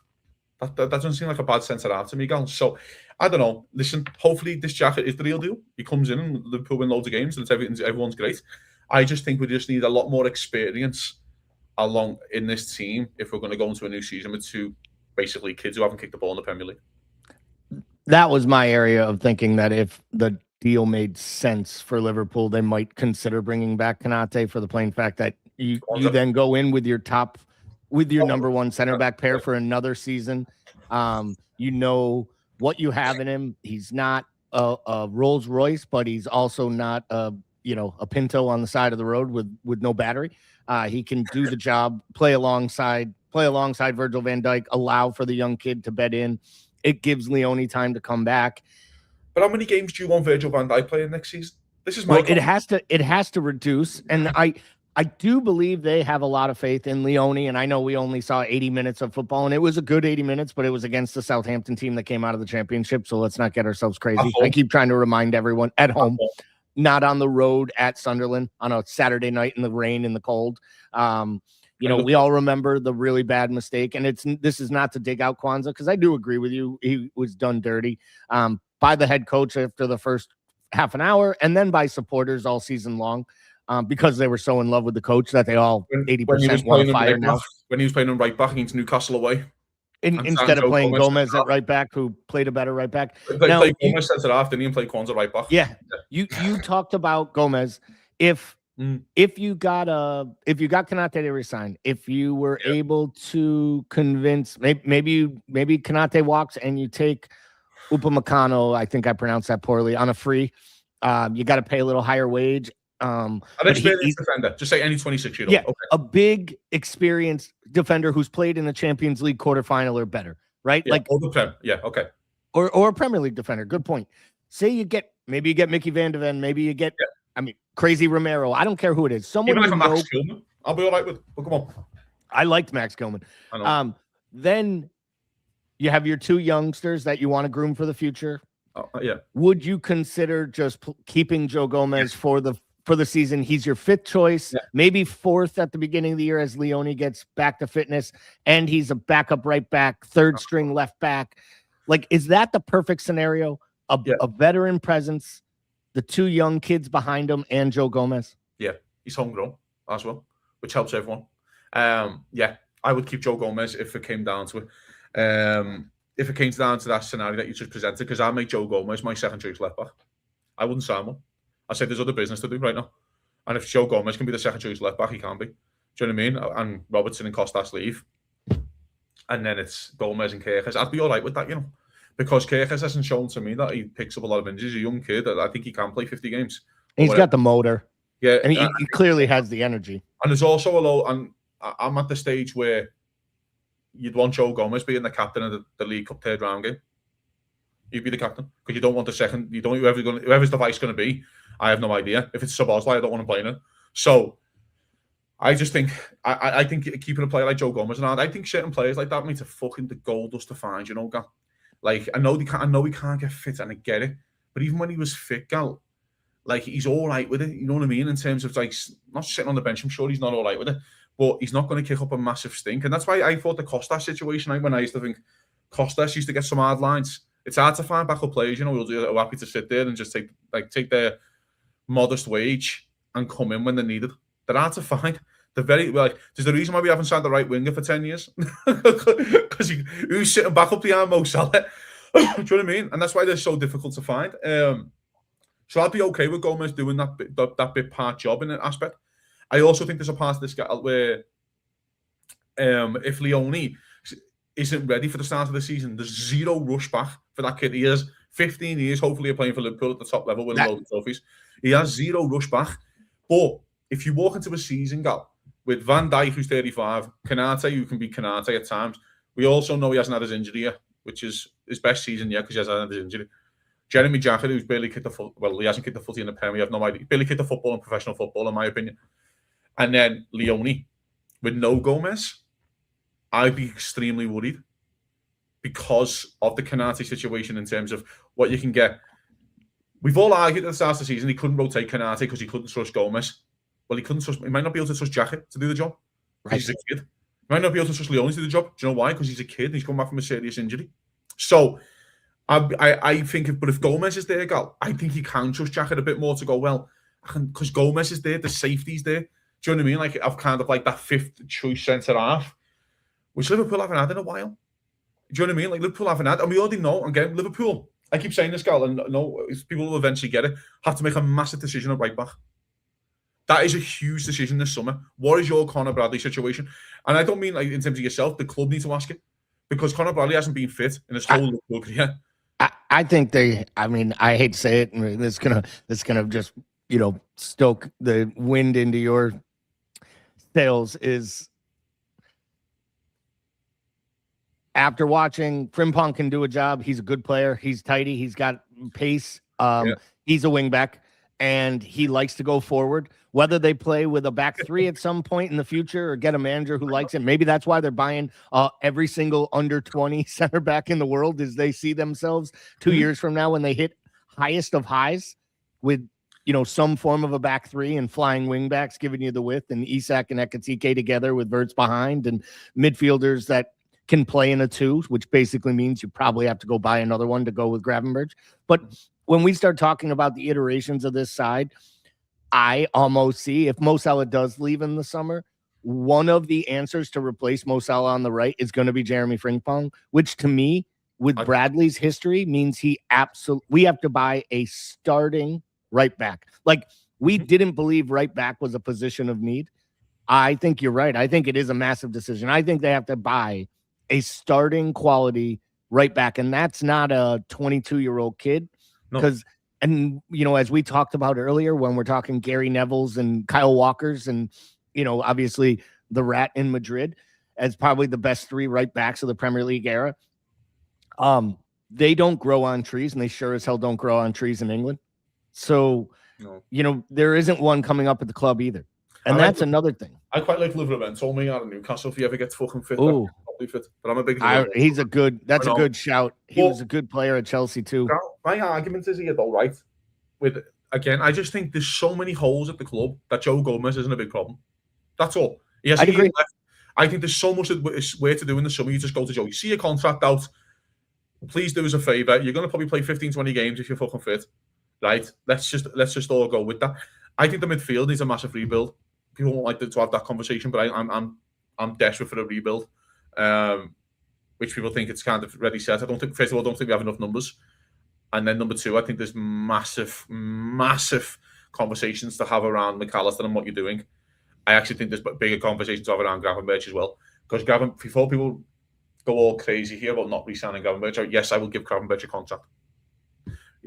That doesn't seem like a bad centre-half to me, Gal. So, I don't know. Listen, hopefully this Jackett is the real deal. He comes in and Liverpool win loads of games and everyone's great. I just think we just need a lot more experience along in this team if we're going to go into a new season with 2 basically kids who haven't kicked the ball in the Premier League. That was my area of thinking that if the deal made sense for Liverpool, they might consider bringing back Canate for the plain fact that you then go in with your number 1 center back pair for another season. You know what you have in him. He's not a Rolls Royce, but he's also not a Pinto on the side of the road with no battery. He can do the job, play alongside Virgil van Dijk, allow for the young kid to bed in. It gives Leone time to come back. But how many games do you want Virgil van Dijk playing next season? This is my it has to reduce, and I do believe they have a lot of faith in Leone, and I know we only saw 80 minutes of football, and it was a good 80 minutes, but it was against the Southampton team that came out of the championship, so let's not get ourselves crazy. I keep trying to remind everyone at home, not on the road at Sunderland on a Saturday night in the rain and the cold. We all remember the really bad mistake, and this is not to dig out Kwanzaa, because I do agree with you. He was done dirty by the head coach after the first half an hour, and then by supporters all season long, because they were so in love with the coach that they all 80% want to fire now. When he was playing him right back against Newcastle away. Instead of playing Gomez at right back, who played a better right back. They played Gomez centre half, didn't even play Quans at right back. Yeah. You talked about Gomez. If you got Konate to resign, if you were able to convince, maybe Konate walks and you take Upamecano, I think I pronounced that poorly, on a free, you got to pay a little higher wage. An experienced defender, just say any 26-year-old. Yeah, okay. A big experienced defender who's played in a Champions League quarterfinal or better, right? Yeah, or the Prem. Yeah, okay. Or a Premier League defender. Good point. Say you get Mickey Van de Ven, maybe you get Crazy Romero. I don't care who it is. Someone even like Max Kilman, I'll be all right with. Well, come on. I liked Max Kilman. I know. Then you have your two youngsters that you want to groom for the future. Yeah. Would you consider just keeping Joe Gomez for the season? He's your fifth choice, maybe fourth at the beginning of the year as Leone gets back to fitness, and he's a backup right back, third string left back. Like, is that the perfect scenario? A veteran presence, the two young kids behind him, and Joe Gomez? Yeah, he's homegrown as well, which helps everyone. Yeah, I would keep Joe Gomez if it came down to it. If it came down to that scenario that you just presented, because I'd make Joe Gomez my second choice left back. I wouldn't sign one. I said there's other business to do right now. And if Joe Gomez can be the second choice left back, he can be. Do you know what I mean? And Robertson and Costas leave. And then it's Gomez and Kirkes. I'd be all right with that, you know. Because Kirkes hasn't shown to me that he picks up a lot of injuries. He's a young kid. I think he can play 50 games. He's got the motor. Yeah. And he clearly has the energy. And there's also a lot, and I'm at the stage where you'd want Joe Gomez being the captain of the League Cup third round game. You'd be the captain. Because you don't want the second, you don't, whoever's the vice going to be, I have no idea. If it's Szoboszlai, I don't want him playing it. So I just think, I think keeping a player like Joe Gomez around, I think certain players like that means a fucking the gold dust to find, you know, Gal. Like, I know he can't get fit, and I get it. But even when he was fit, Gal, like, he's all right with it. You know what I mean? In terms of, like, not sitting on the bench, I'm sure he's not all right with it. But he's not going to kick up a massive stink. And that's why I thought the Costas situation, when I used to think Costas used to get some hard lines. It's hard to find backup players, you know, who are happy to sit there and just take their modest wage and come in when they're needed. They're hard to find. They're very, like, there's the reason why we haven't signed the right winger for 10 years. Because who's sitting back up behind Mo Salah? Do you know what I mean? And that's why they're so difficult to find. So I'd be okay with Gomez doing that bit part job in an aspect. I also think there's a part of this guy where if Leone isn't ready for the start of the season, there's zero rush back for that kid. He has 15 years, hopefully, playing for Liverpool at the top level, winning loads of trophies. He has zero rush back. But if you walk into a season, Gal, with Van Dijk, who's 35, Konate, who can be Konate at times, we also know he hasn't had his injury yet, which is his best season yet because he hasn't had his injury. Jeremy Jackett, who's barely kicked the foot, well, he hasn't kicked the footy in the Premier. We have no idea. He barely kicked the football in professional football, in my opinion. And then Leone, with no Gomez, I'd be extremely worried because of the Konate situation in terms of what you can get. We've all argued at the start of the season he couldn't rotate Konate because he couldn't trust Gomez. Well, he might not be able to trust Jackett to do the job. Right. He's a kid. He might not be able to trust Leone to do the job. Do you know why? Because he's a kid and he's come back from a serious injury. So I think, but if Gomez is there, Gal, I think he can trust Jackett a bit more to go, well, because Gomez is there, the safety's there. Do you know what I mean? Like, I've kind of like that fifth choice centre half, which Liverpool haven't had in a while. Do you know what I mean? Like, Liverpool haven't had, and we already know, again, Liverpool, I keep saying this, Gal, and no, people will eventually get it, have to make a massive decision at right back. That is a huge decision this summer. What is your Conor Bradley situation? And I don't mean like in terms of yourself, the club needs to ask it, because Conor Bradley hasn't been fit in his whole Liverpool career. I think I hate to say it, and it's gonna just, you know, stoke the wind into your sails, is after watching Frimpong can do a job. He's a good player. He's tidy. He's got pace. He's a wing back, and he likes to go forward. Whether they play with a back three at some point in the future or get a manager who likes it, maybe that's why they're buying every single under 20 center back in the world, is they see themselves 2 years from now when they hit highest of highs with, you know, some form of a back three and flying wing backs giving you the width, and Isak and Ekatike together with Verts behind, and midfielders that can play in a two, which basically means you probably have to go buy another one to go with Gravenberch. But when we start talking about the iterations of this side, I almost see if Mo Salah does leave in the summer, one of the answers to replace Mo Salah on the right is going to be Jeremy Frimpong, which to me, with Bradley's history, means we have to buy a starting right back. Like, we didn't believe right back was a position of need. I think you're right. I think it is a massive decision. I think they have to buy a starting quality right back, and that's not a 22-year-old kid. Because, and as we talked about earlier, when we're talking Gary Neville's and Kyle Walker's, and obviously the Rat in Madrid as probably the best 3 right backs of the Premier League era. They don't grow on trees, and they sure as hell don't grow on trees in England. So, there isn't one coming up at the club either. And that's another thing. I quite like Liverpool. Told me out of Newcastle if he ever gets fucking fit. Fit. But I'm a big. He's a good. That's a good shout. He was a good player at Chelsea too. My argument is here though, right? I just think there's so many holes at the club that Joe Gomez isn't a big problem. That's all. I agree. I think there's so much way to do in the summer. You just go to Joe. You see your contract out. Please do us a favor. You're going to probably play 15, 20 games if you're fucking fit, right? Let's just all go with that. I think the midfield needs a massive rebuild. People won't like to have that conversation, but I'm desperate for a rebuild, which people think it's kind of ready set. First of all, I don't think we have enough numbers, and then number 2, I think there's massive conversations to have around McAllister and what you're doing. I actually think there's bigger conversations to have around Gravenberch as well, because before people go all crazy here about not re-signing Gravenberch, yes, I will give Gravenberch a contract.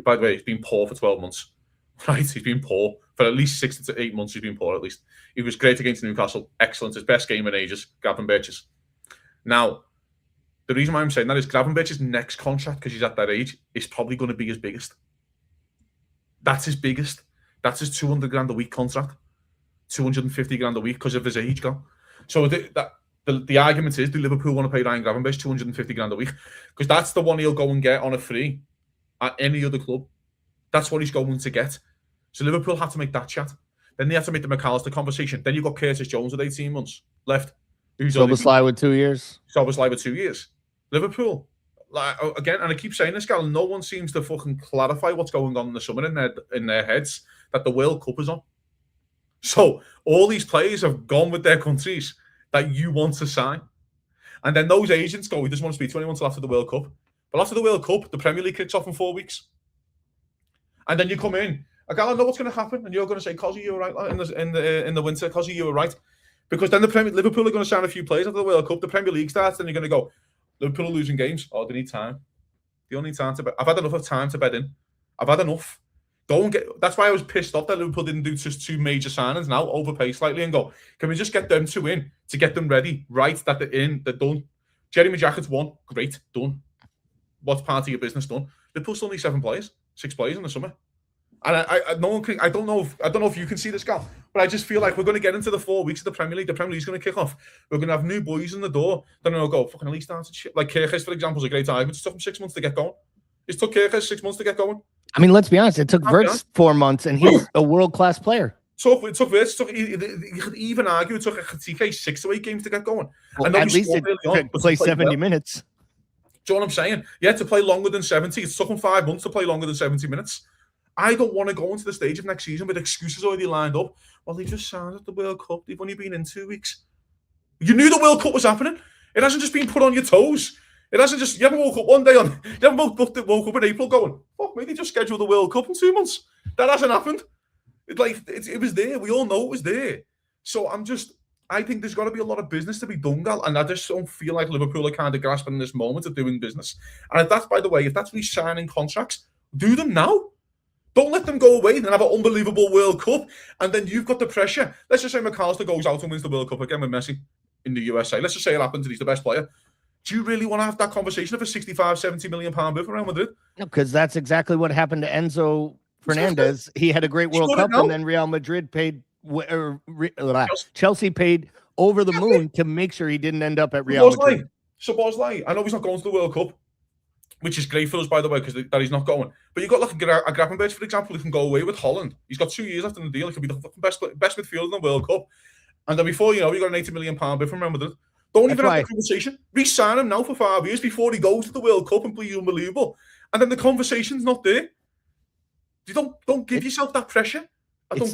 By the way, he's been poor for 12 months. Right, he's been poor for at least 6 to 8 months. He's been poor at least. He was great against Newcastle, excellent. His best game in ages, Gravenberch's. Now, the reason why I'm saying that is Gravenberch's next contract, because he's at that age, is probably going to be his biggest. That's his biggest. That's his 200 grand a week contract, 250 grand a week because of his age gone. So the argument is, do Liverpool want to pay Ryan Gravenberch 250 grand a week? Because that's the one he'll go and get on a free at any other club. That's what he's going to get. So Liverpool have to make that chat. Then they have to make the McAllister conversation. Then you've got Curtis Jones with 18 months left. Szoboszlai with 2 years. Szoboszlai with 2 years. Liverpool, again, and I keep saying this, Gal, no one seems to fucking clarify what's going on in the summer in their heads, that the World Cup is on. So all these players have gone with their countries that you want to sign. And then those agents go, we just want to speak to anyone until after the World Cup. But after the World Cup, the Premier League kicks off in 4 weeks. And then you come in, I know what's going to happen, and you're going to say, Cozzy, you were right in the winter. Cozzy, you were right, because then Liverpool are going to sign a few players after the World Cup. The Premier League starts, and you're going to go, Liverpool are losing games. Oh, they need time. They don't need time to bet. I've had enough of time to bet in. I've had enough. Go and get. That's why I was pissed off that Liverpool didn't do just 2 major signings now, overpay slightly, and go, can we just get them 2 in to get them ready? Right, that they're in, they're done. Jeremy Jackett's 1, great, done. What's part of your business done? Liverpool still need 7 players, 6 players in the summer. And I don't know if you can see this, Gal, but I just feel like we're going to get into the 4 weeks of the Premier League. The Premier League's going to kick off. We're going to have new boys in the door. Then they'll go, fucking at least started shit. Like Kirkes, for example, is a great argument. It took him 6 months to get going. It took Kirkes 6 months to get going. I mean, let's be honest. It took Wirtz 4 months, and he's a world-class player. It took Wirtz. You could even argue it took a TK 6 to 8 games to get going. Well, and at least it could play 70 minutes. Do you know what I'm saying? Yeah, to play longer than 70. It took him 5 months to play longer than 70 minutes. I don't want to go into the stage of next season with excuses already lined up. Well, they just signed at the World Cup. They've only been in 2 weeks. You knew the World Cup was happening. It hasn't just been put on your toes. It hasn't just, you haven't woke up one day on, you haven't woke up in April going, fuck me, they just scheduled the World Cup in 2 months. That hasn't happened. It was there. We all know it was there. So I think there's got to be a lot of business to be done, Gal, and I just don't feel like Liverpool are kind of grasping this moment of doing business. And if that's, by the way, if that's re-signing contracts, do them now. Don't let them go away and have an unbelievable World Cup, and then you've got the pressure. Let's just say McAllister goes out and wins the World Cup again with Messi in the USA. Let's just say it happens and he's the best player. Do you really want to have that conversation of a 65, 70 million pound bid for Real Madrid? No, because that's exactly what happened to Enzo Fernandez. He had a great World Cup, and then Real Madrid paid, Chelsea paid over the moon to make sure he didn't end up at Real Madrid. Szoboszlai, I know he's not going to the World Cup, which is great for us, by the way, because that he's not going. But you've got like a Gravenberch, for example, who can go away with Holland. He's got 2 years left in the deal. He could be the best midfielder in the World Cup. And then before you know, you got an 80 million pound bid from Real Madrid. Don't even have the conversation. Re-sign him now for 5 years before he goes to the World Cup and be unbelievable. And then the conversation's not there. You don't give yourself that pressure. It's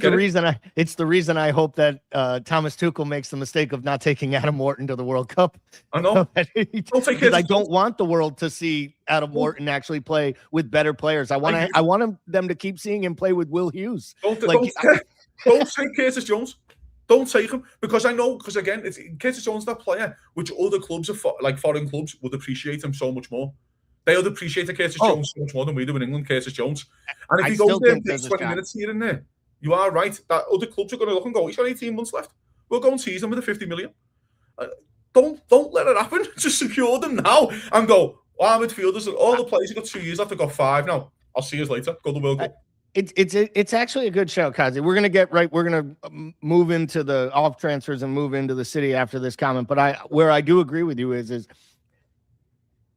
the reason I hope that Thomas Tuchel makes the mistake of not taking Adam Morton to the World Cup. I know. Because I don't want the world to see Adam Morton actually play with better players. I want them to keep seeing him play with Will Hughes. Don't take Curtis Jones. Don't take him, because I know, because again, it's Curtis Jones, that player, which other clubs like foreign clubs would appreciate him so much more. They would appreciate Curtis Jones so much more than we do in England. Curtis Jones, and if he goes there and takes 20 minutes here and there, you are right that other clubs are going to look and go, he's got 18 months left. We'll go and tease him with a 50 million. Don't let it happen. Just secure them now and go, our midfielders, all the players have got 2 years left. I've got 5 now. I'll see you later. Go to the World Cup. It's actually a good show, Cozzy. We're gonna move into the off transfers and move into the city after this comment. But where I do agree with you is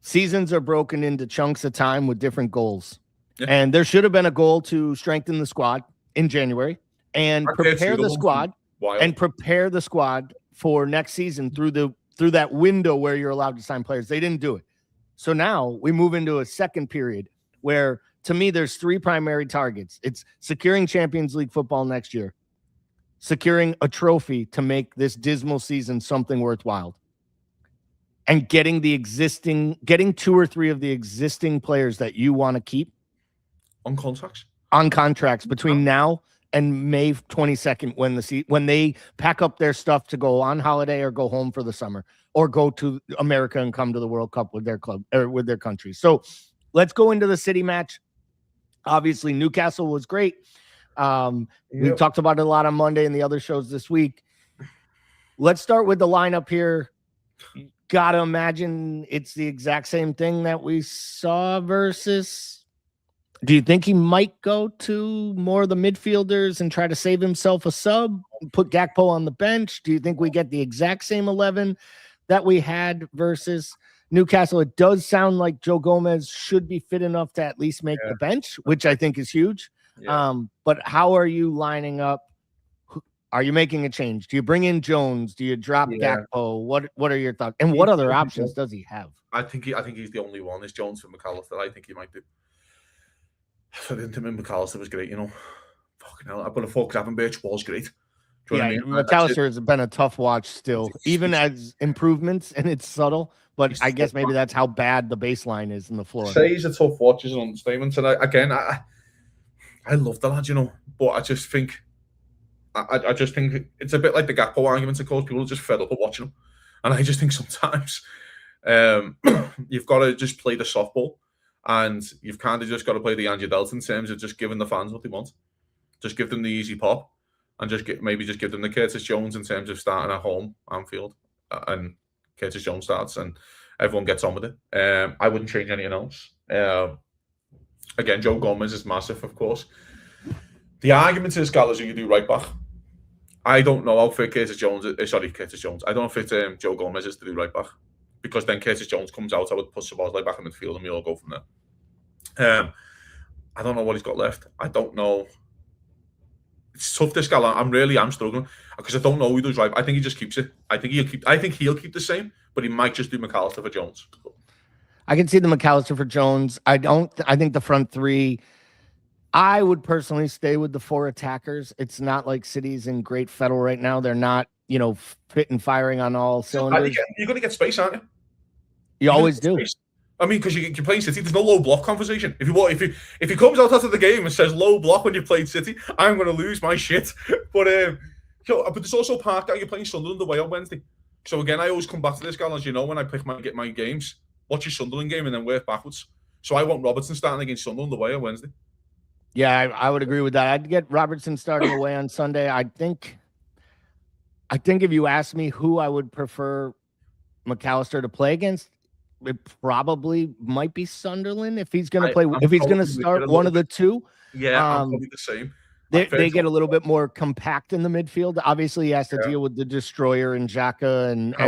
seasons are broken into chunks of time with different goals. Yeah. And there should have been a goal to strengthen the squad in January and prepare the squad for next season through that window where you're allowed to sign players. They didn't do it. So now we move into a second period where, to me, there's 3 primary targets. It's securing Champions League football next year, securing a trophy to make this dismal season something worthwhile, and getting 2 or 3 of the existing players that you want to keep on contracts between now and May 22nd, when they pack up their stuff to go on holiday or go home for the summer or go to America and come to the World Cup with their club or with their country. So let's go into the city match. Obviously, Newcastle was great. We talked about it a lot on Monday and the other shows this week. Let's start with the lineup here. Gotta imagine it's the exact same thing that we saw versus. Do you think he might go to more of the midfielders and try to save himself a sub, put Gakpo on the bench? Do you think we get the exact same 11 that we had versus Newcastle? It does sound like Joe Gomez should be fit enough to at least make the bench, which I think is huge. Yeah. But how are you lining up? Are you making a change? Do you bring in Jones? Do you drop Gakpo? What are your thoughts? And what other options does he have? I think he's the only one. Is Jones for McAllister? I think he might do. I didn't think McAllister was great, Fucking hell. But I thought Gravenberch was great. McAllister has been a tough watch still, even as improvements, and it's subtle. But I guess maybe that's how bad the baseline is in the floor. Say he's a tough watch is an understatement. And I love the lad, but I just think it's a bit like the Gakpo arguments, of course. People are just fed up of watching him. And I just think sometimes you've got to just play the softball. And you've kind of just got to play the Andy Delta in terms of just giving the fans what they want. Just give them the easy pop, and maybe give them the Curtis Jones in terms of starting at home, Anfield, and Curtis Jones starts, and everyone gets on with it. I wouldn't change anything else. Again, Joe Gomez is massive, of course. The argument is, Gallagher, you do right back. I don't know how fit Curtis Jones. I don't know if it's Joe Gomez is to do right back. Because then Curtis Jones comes out, I would put Szoboszlai back in midfield and we all go from there. I don't know what he's got left. I don't know. It's tough, this guy. I'm struggling because I don't know who he does right. I think he just keeps it. I think he'll keep the same, but he might just do McAllister for Jones. I can see the McAllister for Jones. I think the front 3. I would personally stay with the 4 attackers. It's not like City's in great fettle right now. They're not, fit and firing on all cylinders. You're going to get space, aren't you? You always do. Space. I mean, because you're playing City, there's no low block conversation. If he comes out after the game and says low block when you played City, I'm going to lose my shit. But there's also part that you're playing Sunderland away on Wednesday. So again, I always come back to this, guy, as you know, when I get my games, watch your Sunderland game and then work backwards. So I want Robertson starting against Sunderland away on Wednesday. Yeah, I would agree with that. I'd get Robertson starting away on Sunday. I think if you ask me who I would prefer McAllister to play against, it probably might be Sunderland if he's going to play. If he's going to start one of the 2. Yeah, probably the same. They get a little bit more compact in the midfield. Obviously, he has to deal with the destroyer and Xhaka and. I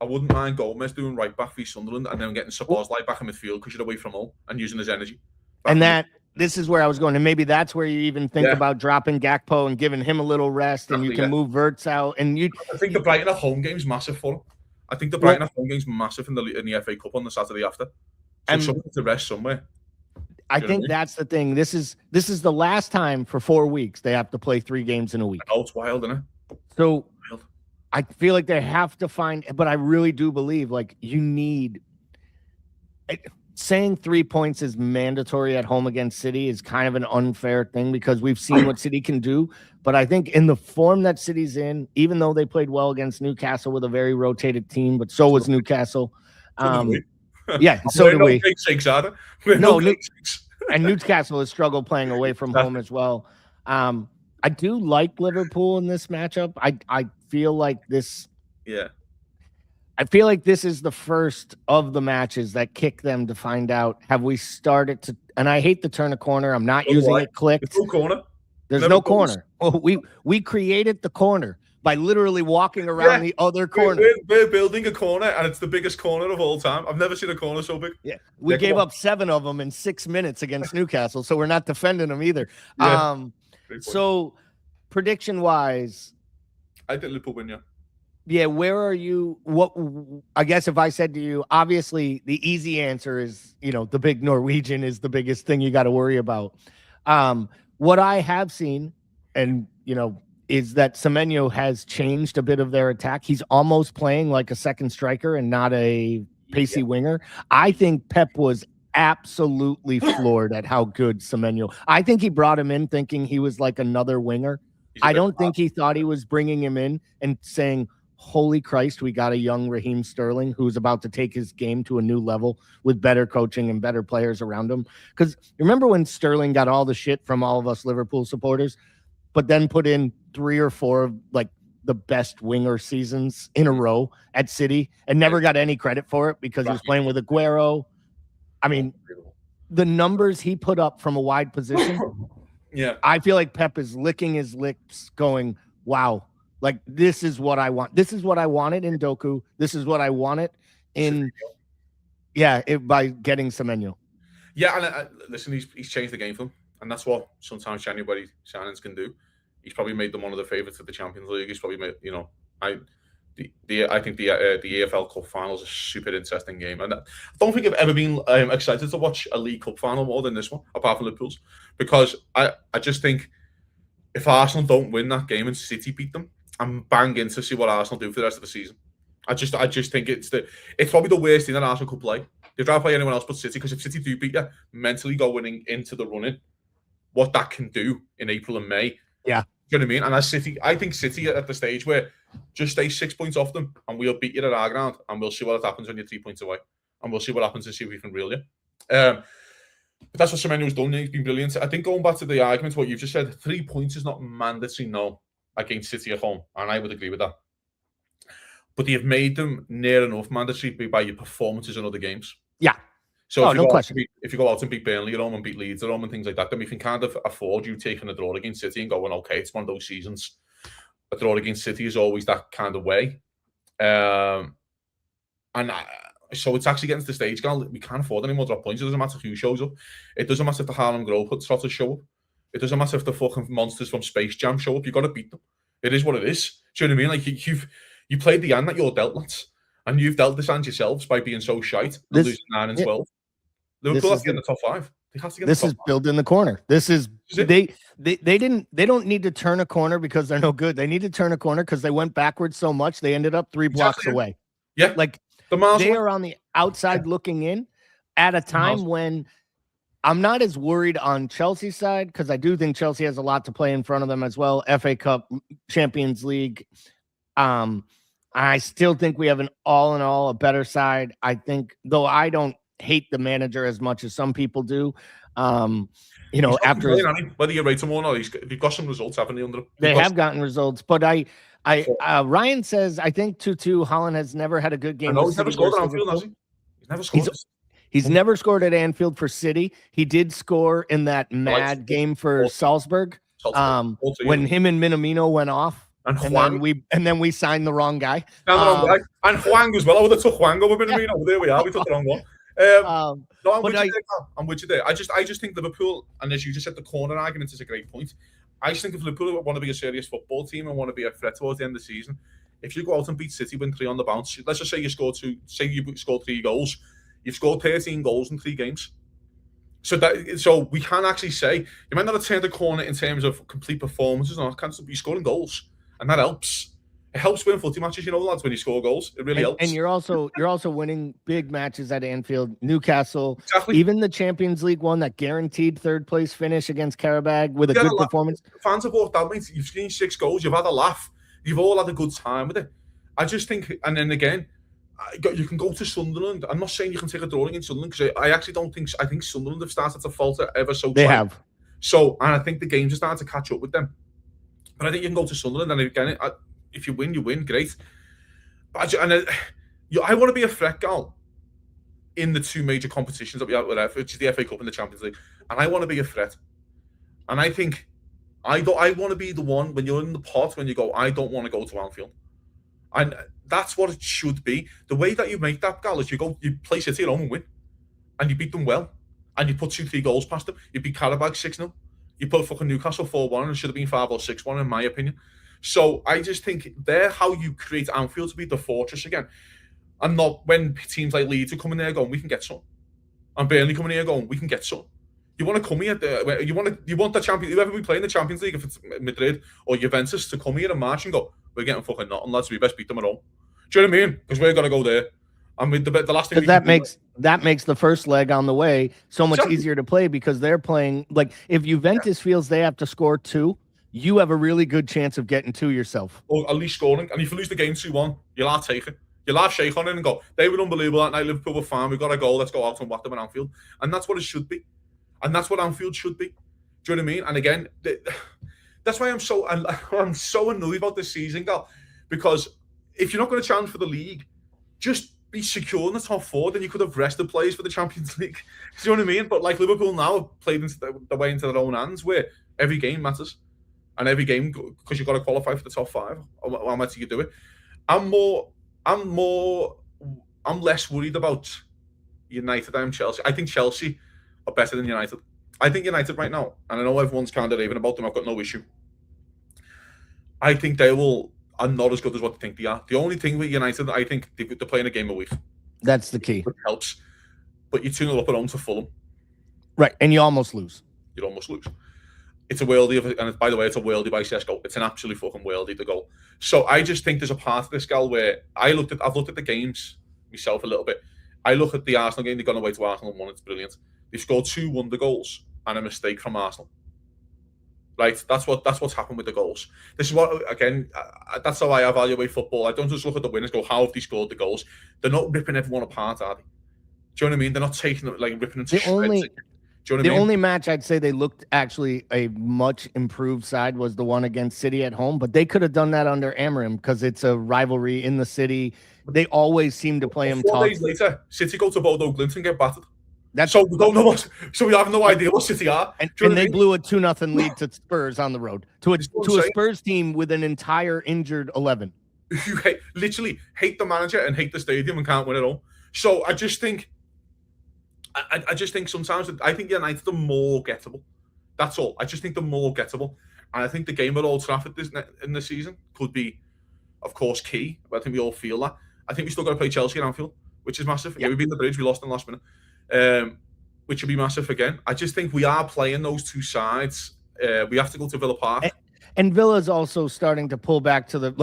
wouldn't mind Gomez doing right back for Sunderland and then getting Szoboszlai back in midfield because you're away from home and using his energy. This is where I was going, and maybe that's where you even think about dropping Gakpo and giving him a little rest, and you can move Wirtz out. And I think the Brighton at home game's massive for him. I think the Brighton at home game's massive in the FA Cup on the Saturday after. So something to rest somewhere. I think that's the thing. This is the last time for 4 weeks they have to play 3 games in a week. Oh, it's wild, isn't it? So I feel like they have to find, but I really do believe like you need. Saying 3 points is mandatory at home against City is kind of an unfair thing because we've seen what City can do. But I think in the form that City's in, even though they played well against Newcastle with a very rotated team, but so was Newcastle. Yeah, so did we. And Newcastle has struggled playing away from home as well. I do like Liverpool in this matchup. I feel like this. Yeah. I feel like this is the first of the matches that kick them to find out, have we started to, and I hate the turn a corner. I'm not using it clicked. There's no corner. There's no corner. Well, we created the corner by literally walking around the other corner. We're building a corner, and it's the biggest corner of all time. I've never seen a corner so big. Yeah, we gave up 7 of them in 6 minutes against Newcastle, so we're not defending them either. Yeah. So prediction-wise, I think Liverpool win, yeah. Yeah, where are you? What I guess if I said to you, obviously the easy answer is, the big Norwegian is the biggest thing you got to worry about. What I have seen, and is that Semenyo has changed a bit of their attack. He's almost playing like a second striker and not a pacey winger. I think Pep was absolutely floored at how good Semenyo. I think he brought him in thinking he was like another winger. I don't think he thought he was bringing him in and saying, holy Christ, we got a young Raheem Sterling who's about to take his game to a new level with better coaching and better players around him. Because remember when Sterling got all the shit from all of us Liverpool supporters, but then put in 3 or 4 of like the best winger seasons in a row at City and never got any credit for it because he was playing with Aguero. I mean, the numbers he put up from a wide position. Yeah. I feel like Pep is licking his lips going, wow. Like, this is what I want. This is what I wanted in Doku. This is what I wanted in, by getting Semenyo. Yeah, and listen, he's changed the game for them, and that's what sometimes January signings can do. He's probably made them one of the favourites of the Champions League. He's probably made, I think the EFL Cup final is a super interesting game, and I don't think I've ever been excited to watch a League Cup final more than this one, apart from Liverpool's, because I just think if Arsenal don't win that game and City beat them, I'm banging to see what Arsenal do for the rest of the season. I just think it's probably the worst thing that Arsenal could play. They'd rather play anyone else but City, because if City do beat you, mentally going into the running, what that can do in April and May. Yeah. You know what I mean? And I think City at the stage where just stay 6 points off them and we'll beat you at our ground and we'll see what happens when you're 3 points away. And we'll see what happens and see if we can reel you. But that's what Semenyo's done. He's been brilliant. I think going back to the argument, what you've just said, 3 points is not mandatory, no, against City at home. And I would agree with that. But you've made them near enough mandatory by your performances in other games. Yeah. So no question. If you go out and beat Burnley at home and beat Leeds at home and things like that, then we can kind of afford you taking a draw against City and going, okay, it's one of those seasons. A draw against City is always that kind of way. So it's actually getting to the stage, Gal, we can't afford any more drop points. It doesn't matter who shows up. It doesn't matter if the Harlem Globetrotters show up. It doesn't matter if the fucking monsters from Space Jam show up. You've got to beat them. It is what it is. Do you know what I mean? Like, you played the hand that you're dealt, lads. And you've dealt this hand yourselves by being so shite and losing 9 and 12. Liverpool have to get in the top 5. They have to get. This is building the corner. This is they don't need to turn a corner because they're no good. They need to turn a corner because they went backwards so much they ended up 3 blocks away. Yeah, like they are on the outside looking in at a time when I'm not as worried on Chelsea's side because I do think Chelsea has a lot to play in front of them as well. FA Cup, Champions League. I still think we have an all in all a better side. I think, though I don't hate the manager as much as some people do. After whether you rate him or not, they've got some results, haven't they? They have gotten results, but Ryan says I think 2-2. Holland has never had a good game. He's never scored at Anfield, has he? He's never scored. He's never scored at Anfield for City. He did score in that mad game for Salzburg. When him and Minamino went off. And then we signed the wrong guy. And Hwang as well. I would have took Hwang over Minamino. But there we are. We took the wrong one. I'm with you there. I just think Liverpool, and as you just said, the corner argument is a great point. I just think if Liverpool want to be a serious football team and want to be a threat towards the end of the season, if you go out and beat City, win 3 on the bounce, let's just say you score 3 goals, you've scored 13 goals in 3 games. So we can actually say you might not have turned the corner in terms of complete performances, or can't be scoring goals, and that helps. It helps win footy matches, lads. When you score goals, it really helps. And you're also winning big matches at Anfield, Newcastle, Exactly. Even the Champions League one, that guaranteed third place finish against Karabag with a good performance. Fans have walked out, mate. You've seen 6 goals. You've had a laugh. You've all had a good time with it. I just think, and then again, you can go to Sunderland. I'm not saying you can take a draw against Sunderland, because I actually don't think. I think Sunderland have started to falter ever so. They have. So, and I think the games are starting to catch up with them. But I think you can go to Sunderland, and again, if you win, great. But I want to be a threat, Gal, in the 2 major competitions that we have, which is the FA Cup and the Champions League, and I want to be a threat. And I think I want to be the one when you're in the pot, when you go, I don't want to go to Anfield. And that's what it should be. The way that you make that, Gal, is you play City at home and win. And you beat them well. And you put 2-3 goals past them. You beat Karabag 6-0. You put fucking Newcastle 4-1, and it should have been 5 or 6-1, in my opinion. So I just think they're how you create Anfield to be the fortress again. And not when teams like Leeds are coming there going, we can get some. And Burnley coming here going, we can get some. You want to come here, you want the champion, whoever we play in the Champions League, if it's Madrid or Juventus, to come here and march and go, we're getting fucking nothing, lads, we best beat them at home. Do you know what I mean? Because we're going to go there. And with the last thing that makes the first leg on the way so much easier to play, because they're playing, like, if Juventus feels they have to score 2, you have a really good chance of getting 2 yourself. Or at least scoring. And if you lose the game 2-1, you'll have to take it. You'll have shake on it and go, they were unbelievable that night, Liverpool were fine, we got a goal, let's go out and whack them at Anfield. And that's what it should be. And that's what Anfield should be. Do you know what I mean? And again, that's why I'm so annoyed about this season, Gal. Because if you're not going to challenge for the league, just be secure in the top 4, then you could have rested players for the Champions League. Do you know what I mean? But like Liverpool now have played into the way into their own hands, where every game matters. And every game, because you've got to qualify for the top 5. How much do you do it? I'm less worried about United than Chelsea. I think Chelsea are better than United. I think United right now, and I know everyone's kind of raving about them, I've got no issue. I think they are not as good as what they think they are. The only thing with United, I think they're playing a game a week. That's the key. It helps. But you 2-0 up at home to Fulham. Right, and you almost lose. You'd almost lose. It's a worldie, and by the way, it's a worldie by Sesko. It's an absolutely fucking worldie to goal. So I just think there's a part of this, Gal, where I've looked at the games myself a little bit. I look at the Arsenal game, they've gone away to Arsenal and won, it's brilliant. They've scored 2 wonder goals and a mistake from Arsenal. Right, that's what's happened with the goals. This is what, again, that's how I evaluate football. I don't just look at the winners, go, how have they scored the goals? They're not ripping everyone apart, are they? Do you know what I mean? They're not taking it, like, ripping them to shreds. The only match I'd say they looked actually a much improved side was the one against City at home, but they could have done that under Amorim because it's a rivalry in the city. They always seem to play them tough. 4 days later, City go to Bodo Glimt and get battered. So we don't know so we have no idea what City are. And they blew a 2-0 lead to Spurs on the road to a Spurs team with an entire injured 11. You literally hate the manager and hate the stadium and can't win at all. So I just think sometimes I think United are more gettable. That's all. I just think they're more gettable, and I think the game at Old Trafford in the season could be, of course, key. But I think we all feel that. I think we still got to play Chelsea at Anfield, which is massive. Yeah, we beat the Bridge. We lost in the last minute, which would be massive again. I just think we are playing those 2 sides. We have to go to Villa Park. And Villa's also starting to pull back to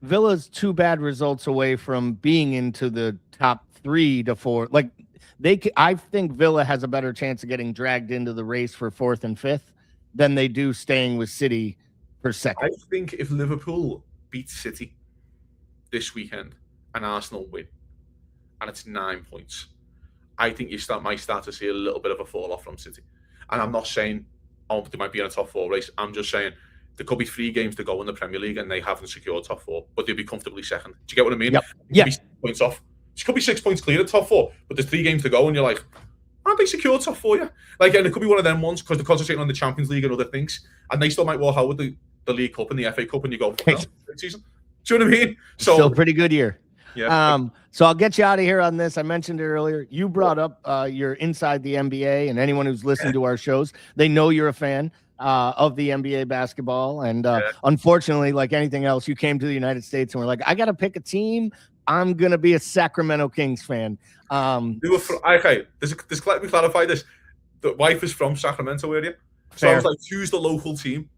Villa's 2 bad results away from being into the top 3 to 4. I think Villa has a better chance of getting dragged into the race for 4th and 5th than they do staying with City for 2nd. I think if Liverpool beat City this weekend and Arsenal win, and it's 9 points, I think you might start to see a little bit of a fall off from City. And I'm not saying they might be in a top 4 race. I'm just saying there could be 3 games to go in the Premier League and they haven't secured top 4, but they'll be comfortably 2nd. Do you get what I mean? Yep. Yeah. Be 6 points off. It could be 6 points clear at top 4, but there's 3 games to go, and you're like, aren't they secure top 4 yet? And it could be one of them ones because they're concentrating on the Champions League and other things, and they still might walk out with the League Cup and the FA Cup, and you go, well, season. Do you know what I mean? So still a pretty good year. Yeah. So I'll get you out of here on this. I mentioned it earlier. You brought up you're inside the NBA, and anyone who's listened to our shows, they know you're a fan of the NBA basketball. And unfortunately, like anything else, you came to the United States and were like, I got to pick a team. I'm going to be a Sacramento Kings fan. Okay, let me clarify this. the wife is from Sacramento area. So Fair. I was like, choose the local team.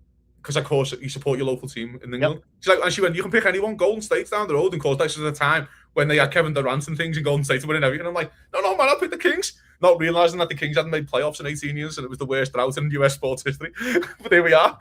Because, of course, you support your local team in England. Yep. She's like, and she went, you can pick anyone. Golden State's down the road. And, of course, this was the time when they had Kevin Durant and things in Golden State winning everything. And I'm like, no, man, I'll pick the Kings. Not realising that the Kings hadn't made playoffs in 18 years and it was the worst drought in US sports history. But here we are.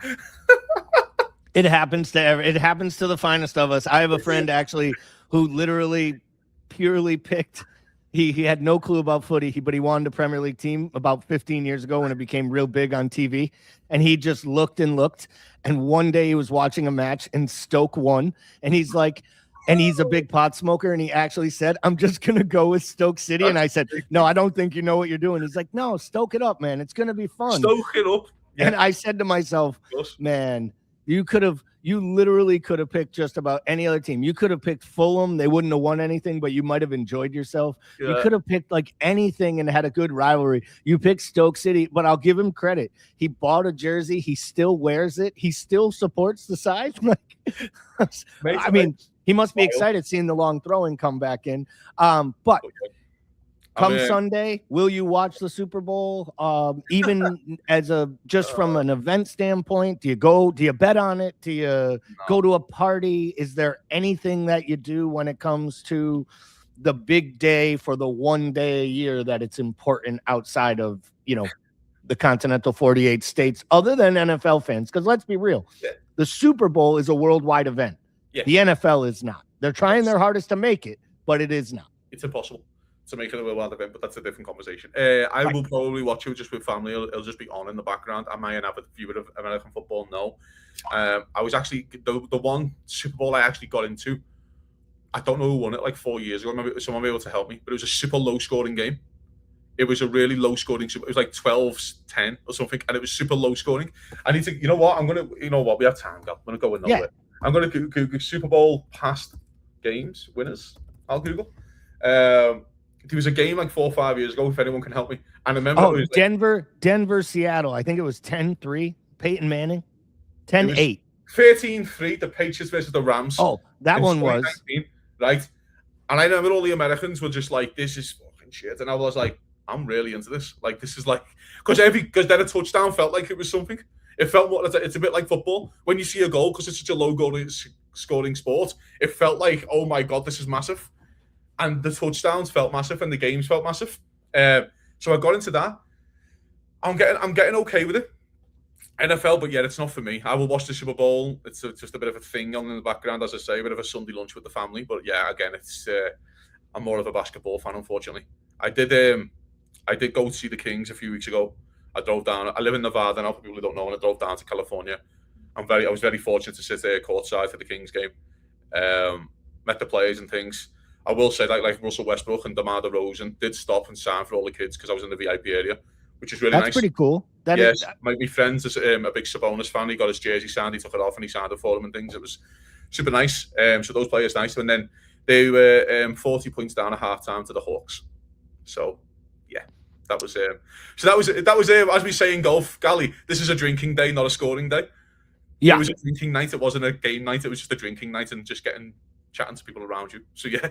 It happens to the finest of us. I have a friend, actually, who literally purely picked... He had no clue about footy, but he wanted a Premier League team about 15 years ago when it became real big on TV. And he just looked and looked. And one day he was watching a match and Stoke won. And he's like, and he's a big pot smoker. And he actually said, I'm just going to go with Stoke City. And I said, no, I don't think you know what you're doing. He's like, no, stoke it up, man. It's going to be fun. Stoke it up. Yeah. And I said to myself, man, you literally could have picked just about any other team. You could have picked Fulham. They wouldn't have won anything, but you might have enjoyed yourself. Yeah. You could have picked like anything and had a good rivalry. You picked Stoke City, but I'll give him credit. He bought a jersey. He still wears it. He still supports the side. I mean, he must be excited seeing the long throwing come back in. But come Sunday, will you watch the Super Bowl? Even as from an event standpoint, do you bet on it? Do you go to a party? Is there anything that you do when it comes to the big day for the one day a year that it's important outside of, the continental 48 states other than NFL fans? Because let's be real, the Super Bowl is a worldwide event. Yeah. The NFL is not. They're trying their hardest to make it, but it is not. It's impossible to make it a worldwide event, but that's a different conversation. I will probably watch it just with family. It'll just be on in the background. Am I an avid viewer of American football? No. I was actually the one Super Bowl I actually got into. I don't know who won it like 4 years ago. Maybe someone be able to help me, but it was a super low scoring game. It was a really low scoring. It was like 12-10 or something, and it was super low scoring. I need to. You know what? We have time, Gal. I'm gonna go with nowhere. Yeah. I'm gonna Google Super Bowl past games winners. I'll Google. There was a game like 4 or 5 years ago, if anyone can help me. And I remember it was Denver, Seattle. I think it was 10-3. Peyton Manning. 10-8. 13-3, the Patriots versus the Rams. Oh, that one was. Right. And I remember all the Americans were just like, this is fucking shit. And I was like, I'm really into this. Like, this is like, because then a touchdown felt like it was something. It felt more, it's a bit like football. When you see a goal, because it's such a low goal scoring sport, it felt like, oh my God, this is massive. And the touchdowns felt massive, and the games felt massive. So I got into that. I'm getting okay with it. NFL, but yeah, it's not for me. I will watch the Super Bowl. It's just a bit of a thing on in the background, as I say, a bit of a Sunday lunch with the family. But yeah, again, I'm more of a basketball fan, unfortunately. I did go to see the Kings a few weeks ago. I drove down. I live in Nevada now, for people who don't know, and I drove down to California. I was very fortunate to sit there courtside for the Kings game. Met the players and things. I will say that like Russell Westbrook and DeMar DeRozan did stop and sign for all the kids because I was in the VIP area, which is really nice. That's pretty cool. My friend is a big Sabonis fan. He got his jersey signed. He took it off and he signed it for him and things. It was super nice. So those players nice. And then they were 40 points down at halftime to the Hawks. So yeah, that was as we say in golf, Gally. This is a drinking day, not a scoring day. Yeah, it was a drinking night. It wasn't a game night. It was just a drinking night and just chatting to people around you. So yeah.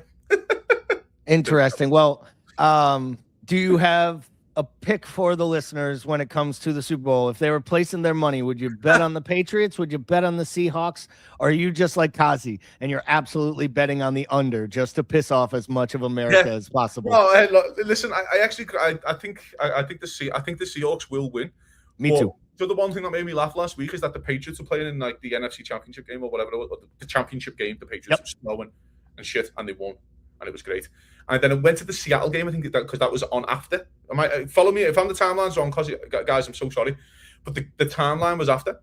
Interesting. Well, do you have a pick for the listeners when it comes to the Super Bowl? If they were placing their money, would you bet on the Patriots? Would you bet on the Seahawks? Or are you just like Cozzy and you're absolutely betting on the under just to piss off as much of America as possible? No, look, listen, I think the Seahawks will win. Me too. So the one thing that made me laugh last week is that the Patriots were playing in like the NFC Championship game or whatever it was, the championship game. The Patriots were snowing and shit, and they won, and it was great. And then it went to the Seattle game, I think, because that was on after. Follow me if I'm the timeline's wrong, because guys, I'm so sorry, but the timeline was after.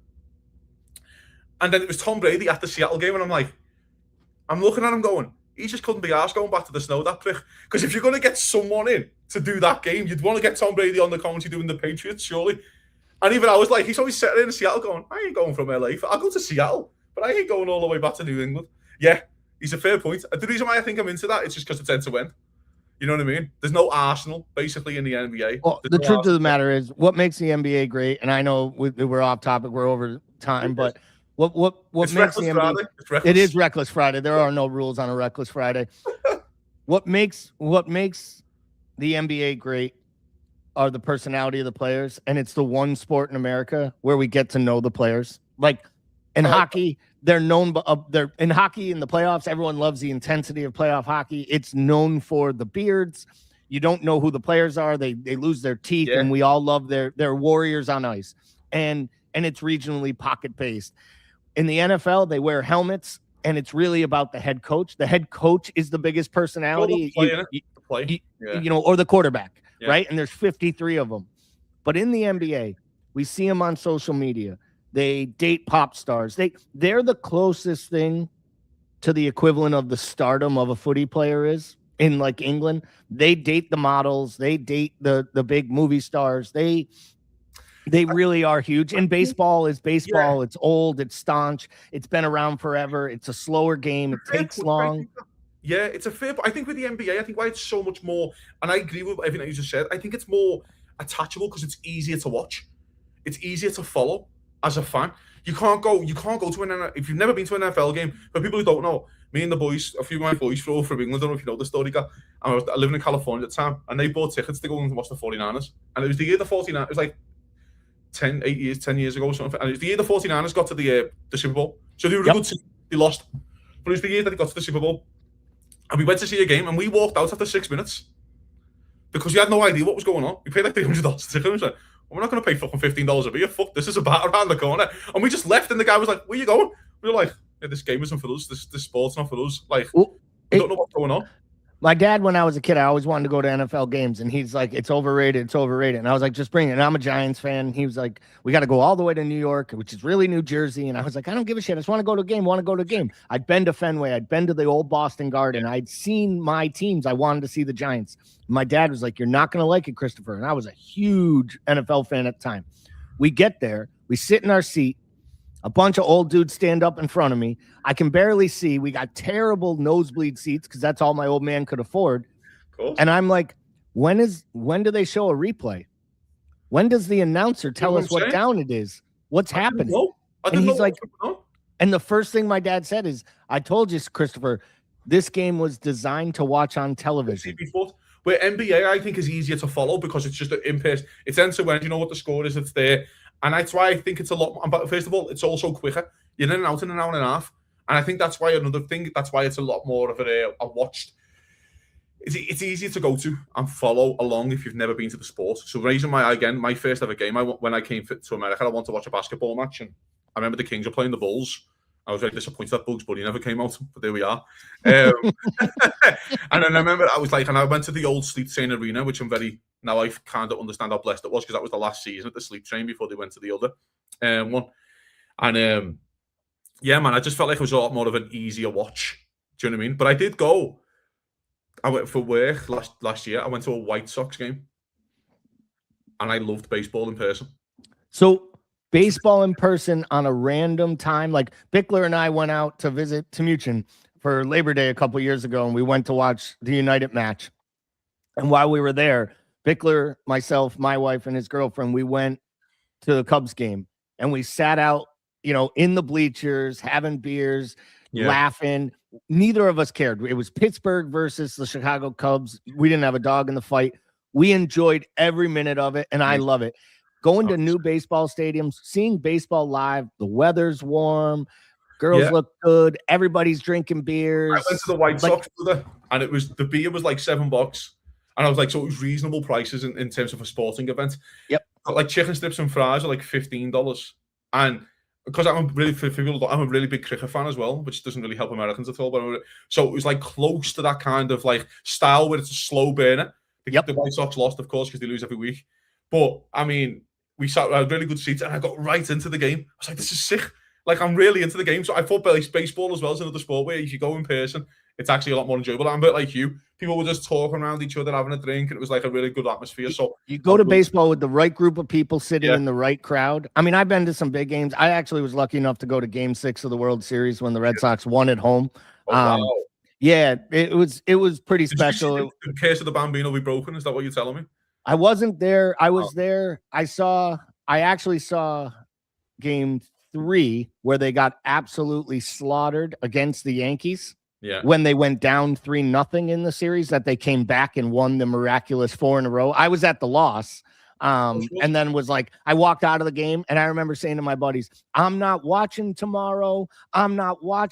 And then it was Tom Brady at the Seattle game, and I'm looking at him going, he just couldn't be arsed going back to the snow, that prick. Because if you're going to get someone in to do that game, you'd want to get Tom Brady on the commentary doing the Patriots, surely. And even I was like, he's always sitting in Seattle going, I ain't going from LA. I'll go to Seattle, but I ain't going all the way back to New England. Yeah, he's a fair point. The reason why I think I'm into that is just because it's end to end. You know what I mean? There's no Arsenal, basically, in the NBA. Well, the truth of the matter is, what makes the NBA great, and I know we're off topic, we're over time, but what makes the NBA... It is Reckless Friday. There are no rules on a Reckless Friday. What makes the NBA great are the personality of the players, and it's the one sport in America where we get to know the players. Like in hockey, they're known. They're in hockey in the playoffs. Everyone loves the intensity of playoff hockey. It's known for the beards. You don't know who the players are. They lose their teeth, and we all love their warriors on ice. And it's regionally pocket based. In the NFL, they wear helmets, and it's really about the head coach. The head coach is the biggest personality, you know, or the quarterback, right? And there's 53 of them. But in the NBA, we see them on social media. They date pop stars. They're the closest thing to the equivalent of the stardom of a footy player is in like England. They date the models. They date the big movie stars. They really are huge. And baseball is baseball. Yeah. It's old. It's staunch. It's been around forever. It's a slower game. It takes long. Yeah, it's a fair. But I think with the NBA, I think why it's so much more, and I agree with everything you just said. I think it's more attachable because it's easier to watch. It's easier to follow as a fan. You can't go to an, if you've never been to an NFL game. For people who don't know, me and the boys, a few of my boys flew from England. I don't know if you know the story, guy. I was living in California at the time, and they bought tickets to go and watch the 49ers. And it was the year the 49ers. It was like 10 years ago or something. And it was the year the 49ers got to the Super Bowl. So they were a good team. They lost. But it was the year that they got to the Super Bowl. And we went to see a game, and we walked out after 6 minutes because we had no idea what was going on. We paid like $300 to tickets. Like, we're not going to pay fucking $15 a beer. Fuck, this is a bar around the corner. And we just left, and the guy was like, where you going? We were like, yeah, this game isn't for us. This sport's not for us. Like, we don't know what's going on. My dad, when I was a kid, I always wanted to go to NFL games, and he's like, it's overrated, it's overrated. And I was like, just bring it. And I'm a Giants fan. He was like, we got to go all the way to New York, which is really New Jersey. And I was like, I don't give a shit. I just want to go to a game, I'd been to Fenway. I'd been to the old Boston Garden. I'd seen my teams. I wanted to see the Giants. My dad was like, you're not going to like it, Christopher. And I was a huge NFL fan at the time. We get there. We sit in our seat. A bunch of old dudes stand up in front of me. I can barely see. We got terrible nosebleed seats because that's all my old man could afford. Cool. And I'm like, when do they show a replay? When does the announcer tell us what down it is? What's happening? And he's like, and the first thing my dad said is, I told you, Christopher, this game was designed to watch on television. Where NBA, I think, is easier to follow because it's just an in-person. It's end to end. You know what the score is. It's there. And that's why I think it's a lot more. But first of all, it's also quicker. You're in and out in an hour and a half. And I think that's why that's why it's a lot more of a watched. It's easier to go to and follow along if you've never been to the sport. So the reason why, again, my first ever game, when I came to America, I wanted to watch a basketball match. And I remember the Kings were playing the Bulls. I was very disappointed that Bugs Bunny never came out, but there we are. And then I remember I was like, and I went to the old Sleep Train Arena, which now I kind of understand how blessed it was because that was the last season at the Sleep Train before they went to the other one. And yeah, man, I just felt like it was a lot more of an easier watch. Do you know what I mean? But I did go. I went for work last year. I went to a White Sox game, and I loved baseball in person. So baseball in person on a random time, like Bickler and I went out to visit Timuchin for Labor Day a couple years ago, and we went to watch the United match. And while we were there, Bickler, myself, my wife, and his girlfriend, we went to the Cubs game, and we sat out, in the bleachers, having beers, laughing. Neither of us cared. It was Pittsburgh versus the Chicago Cubs. We didn't have a dog in the fight. We enjoyed every minute of it, and I love it. Going to new baseball stadiums, seeing baseball live, the weather's warm, girls look good, everybody's drinking beers. I went to the White Sox, and the beer was like $7. And I was like, so it was reasonable prices in terms of a sporting event. Yep. But like chicken strips and fries are like $15. And because I'm a really big cricket fan as well, which doesn't really help Americans at all. But so it was like close to that kind of like style where it's a slow burner. The White Sox lost, of course, because they lose every week. But I mean, we sat at really good seats, and I got right into the game. I was like, this is sick. Like, I'm really into the game. So I thought baseball as well is another sport where if you go in person, it's actually a lot more enjoyable. I'm a bit like you. People were just talking around each other, having a drink, and it was like a really good atmosphere. So you go to baseball with the right group of people sitting in the right crowd. I mean, I've been to some big games. I actually was lucky enough to go to Game 6 of the World Series when the Red Sox won at home. Wow. Yeah, it was pretty special. The case of the Bambino be broken. Is that what you're telling me? I wasn't there. I was there. I actually saw Game 3 where they got absolutely slaughtered against the Yankees. Yeah. when they went down 3-0 in the series, that they came back and won the miraculous 4 in a row. I was at the loss. And then was like, I walked out of the game, and I remember saying to my buddies, I'm not watching tomorrow.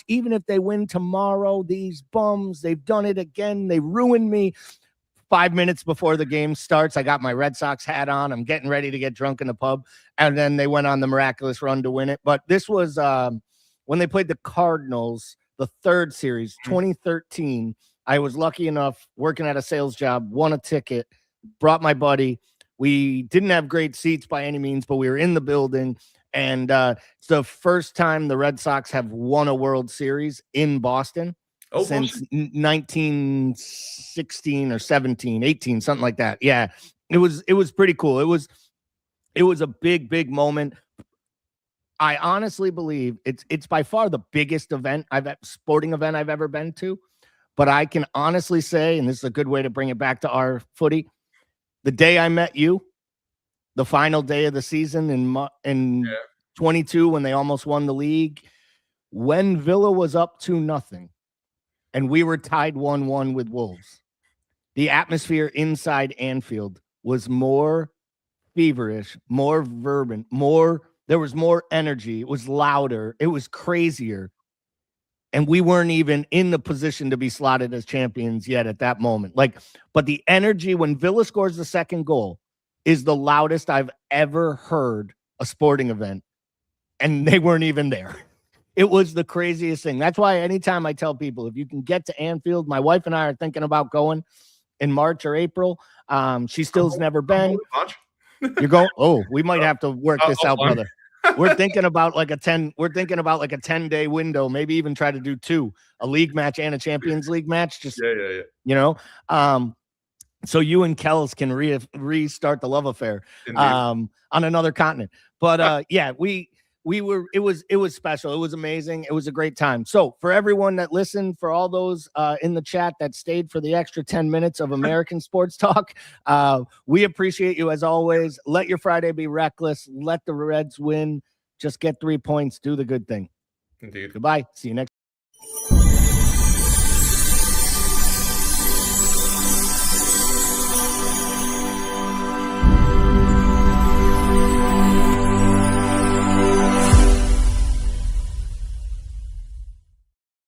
Even if they win tomorrow, these bums, they've done it again. They ruined me. 5 minutes before the game starts, I got my Red Sox hat on. I'm getting ready to get drunk in the pub. And then they went on the miraculous run to win it. But this was when they played the Cardinals, the third series, 2013. I was lucky enough, working at a sales job, won a ticket, brought my buddy. We didn't have great seats by any means, but we were in the building. And it's the first time the Red Sox have won a World Series in Boston since 1916 or 17, 18, something like that. Yeah, it was pretty cool. It was a big moment. I honestly believe it's by far the biggest sporting event I've ever been to. But I can honestly say, and this is a good way to bring it back to our footy, the day I met you, the final day of the season in 22, when they almost won the league, when Villa was up 2-0 and we were tied 1-1 with Wolves, the atmosphere inside Anfield was more feverish, more fervent, there was more energy. It was louder. It was crazier. And we weren't even in the position to be slotted as champions yet at that moment. But the energy when Villa scores the second goal is the loudest I've ever heard a sporting event. And they weren't even there. It was the craziest thing. That's why anytime I tell people, if you can get to Anfield, my wife and I are thinking about going in March or April. She still's never been. You're going? Oh, we might have to work this out, brother. We're thinking about like a 10-day window, maybe even try to do 2, a league match and a Champions League match. Just you know, so you and Kels can restart the love affair on another continent. But yeah, it was special. It was amazing. It was a great time. So for everyone that listened, for all those in the chat that stayed for the extra 10 minutes of American sports talk, we appreciate you as always. Let your Friday be reckless. Let the Reds win. Just get 3 points. Do the good thing. Indeed. Goodbye. See you next.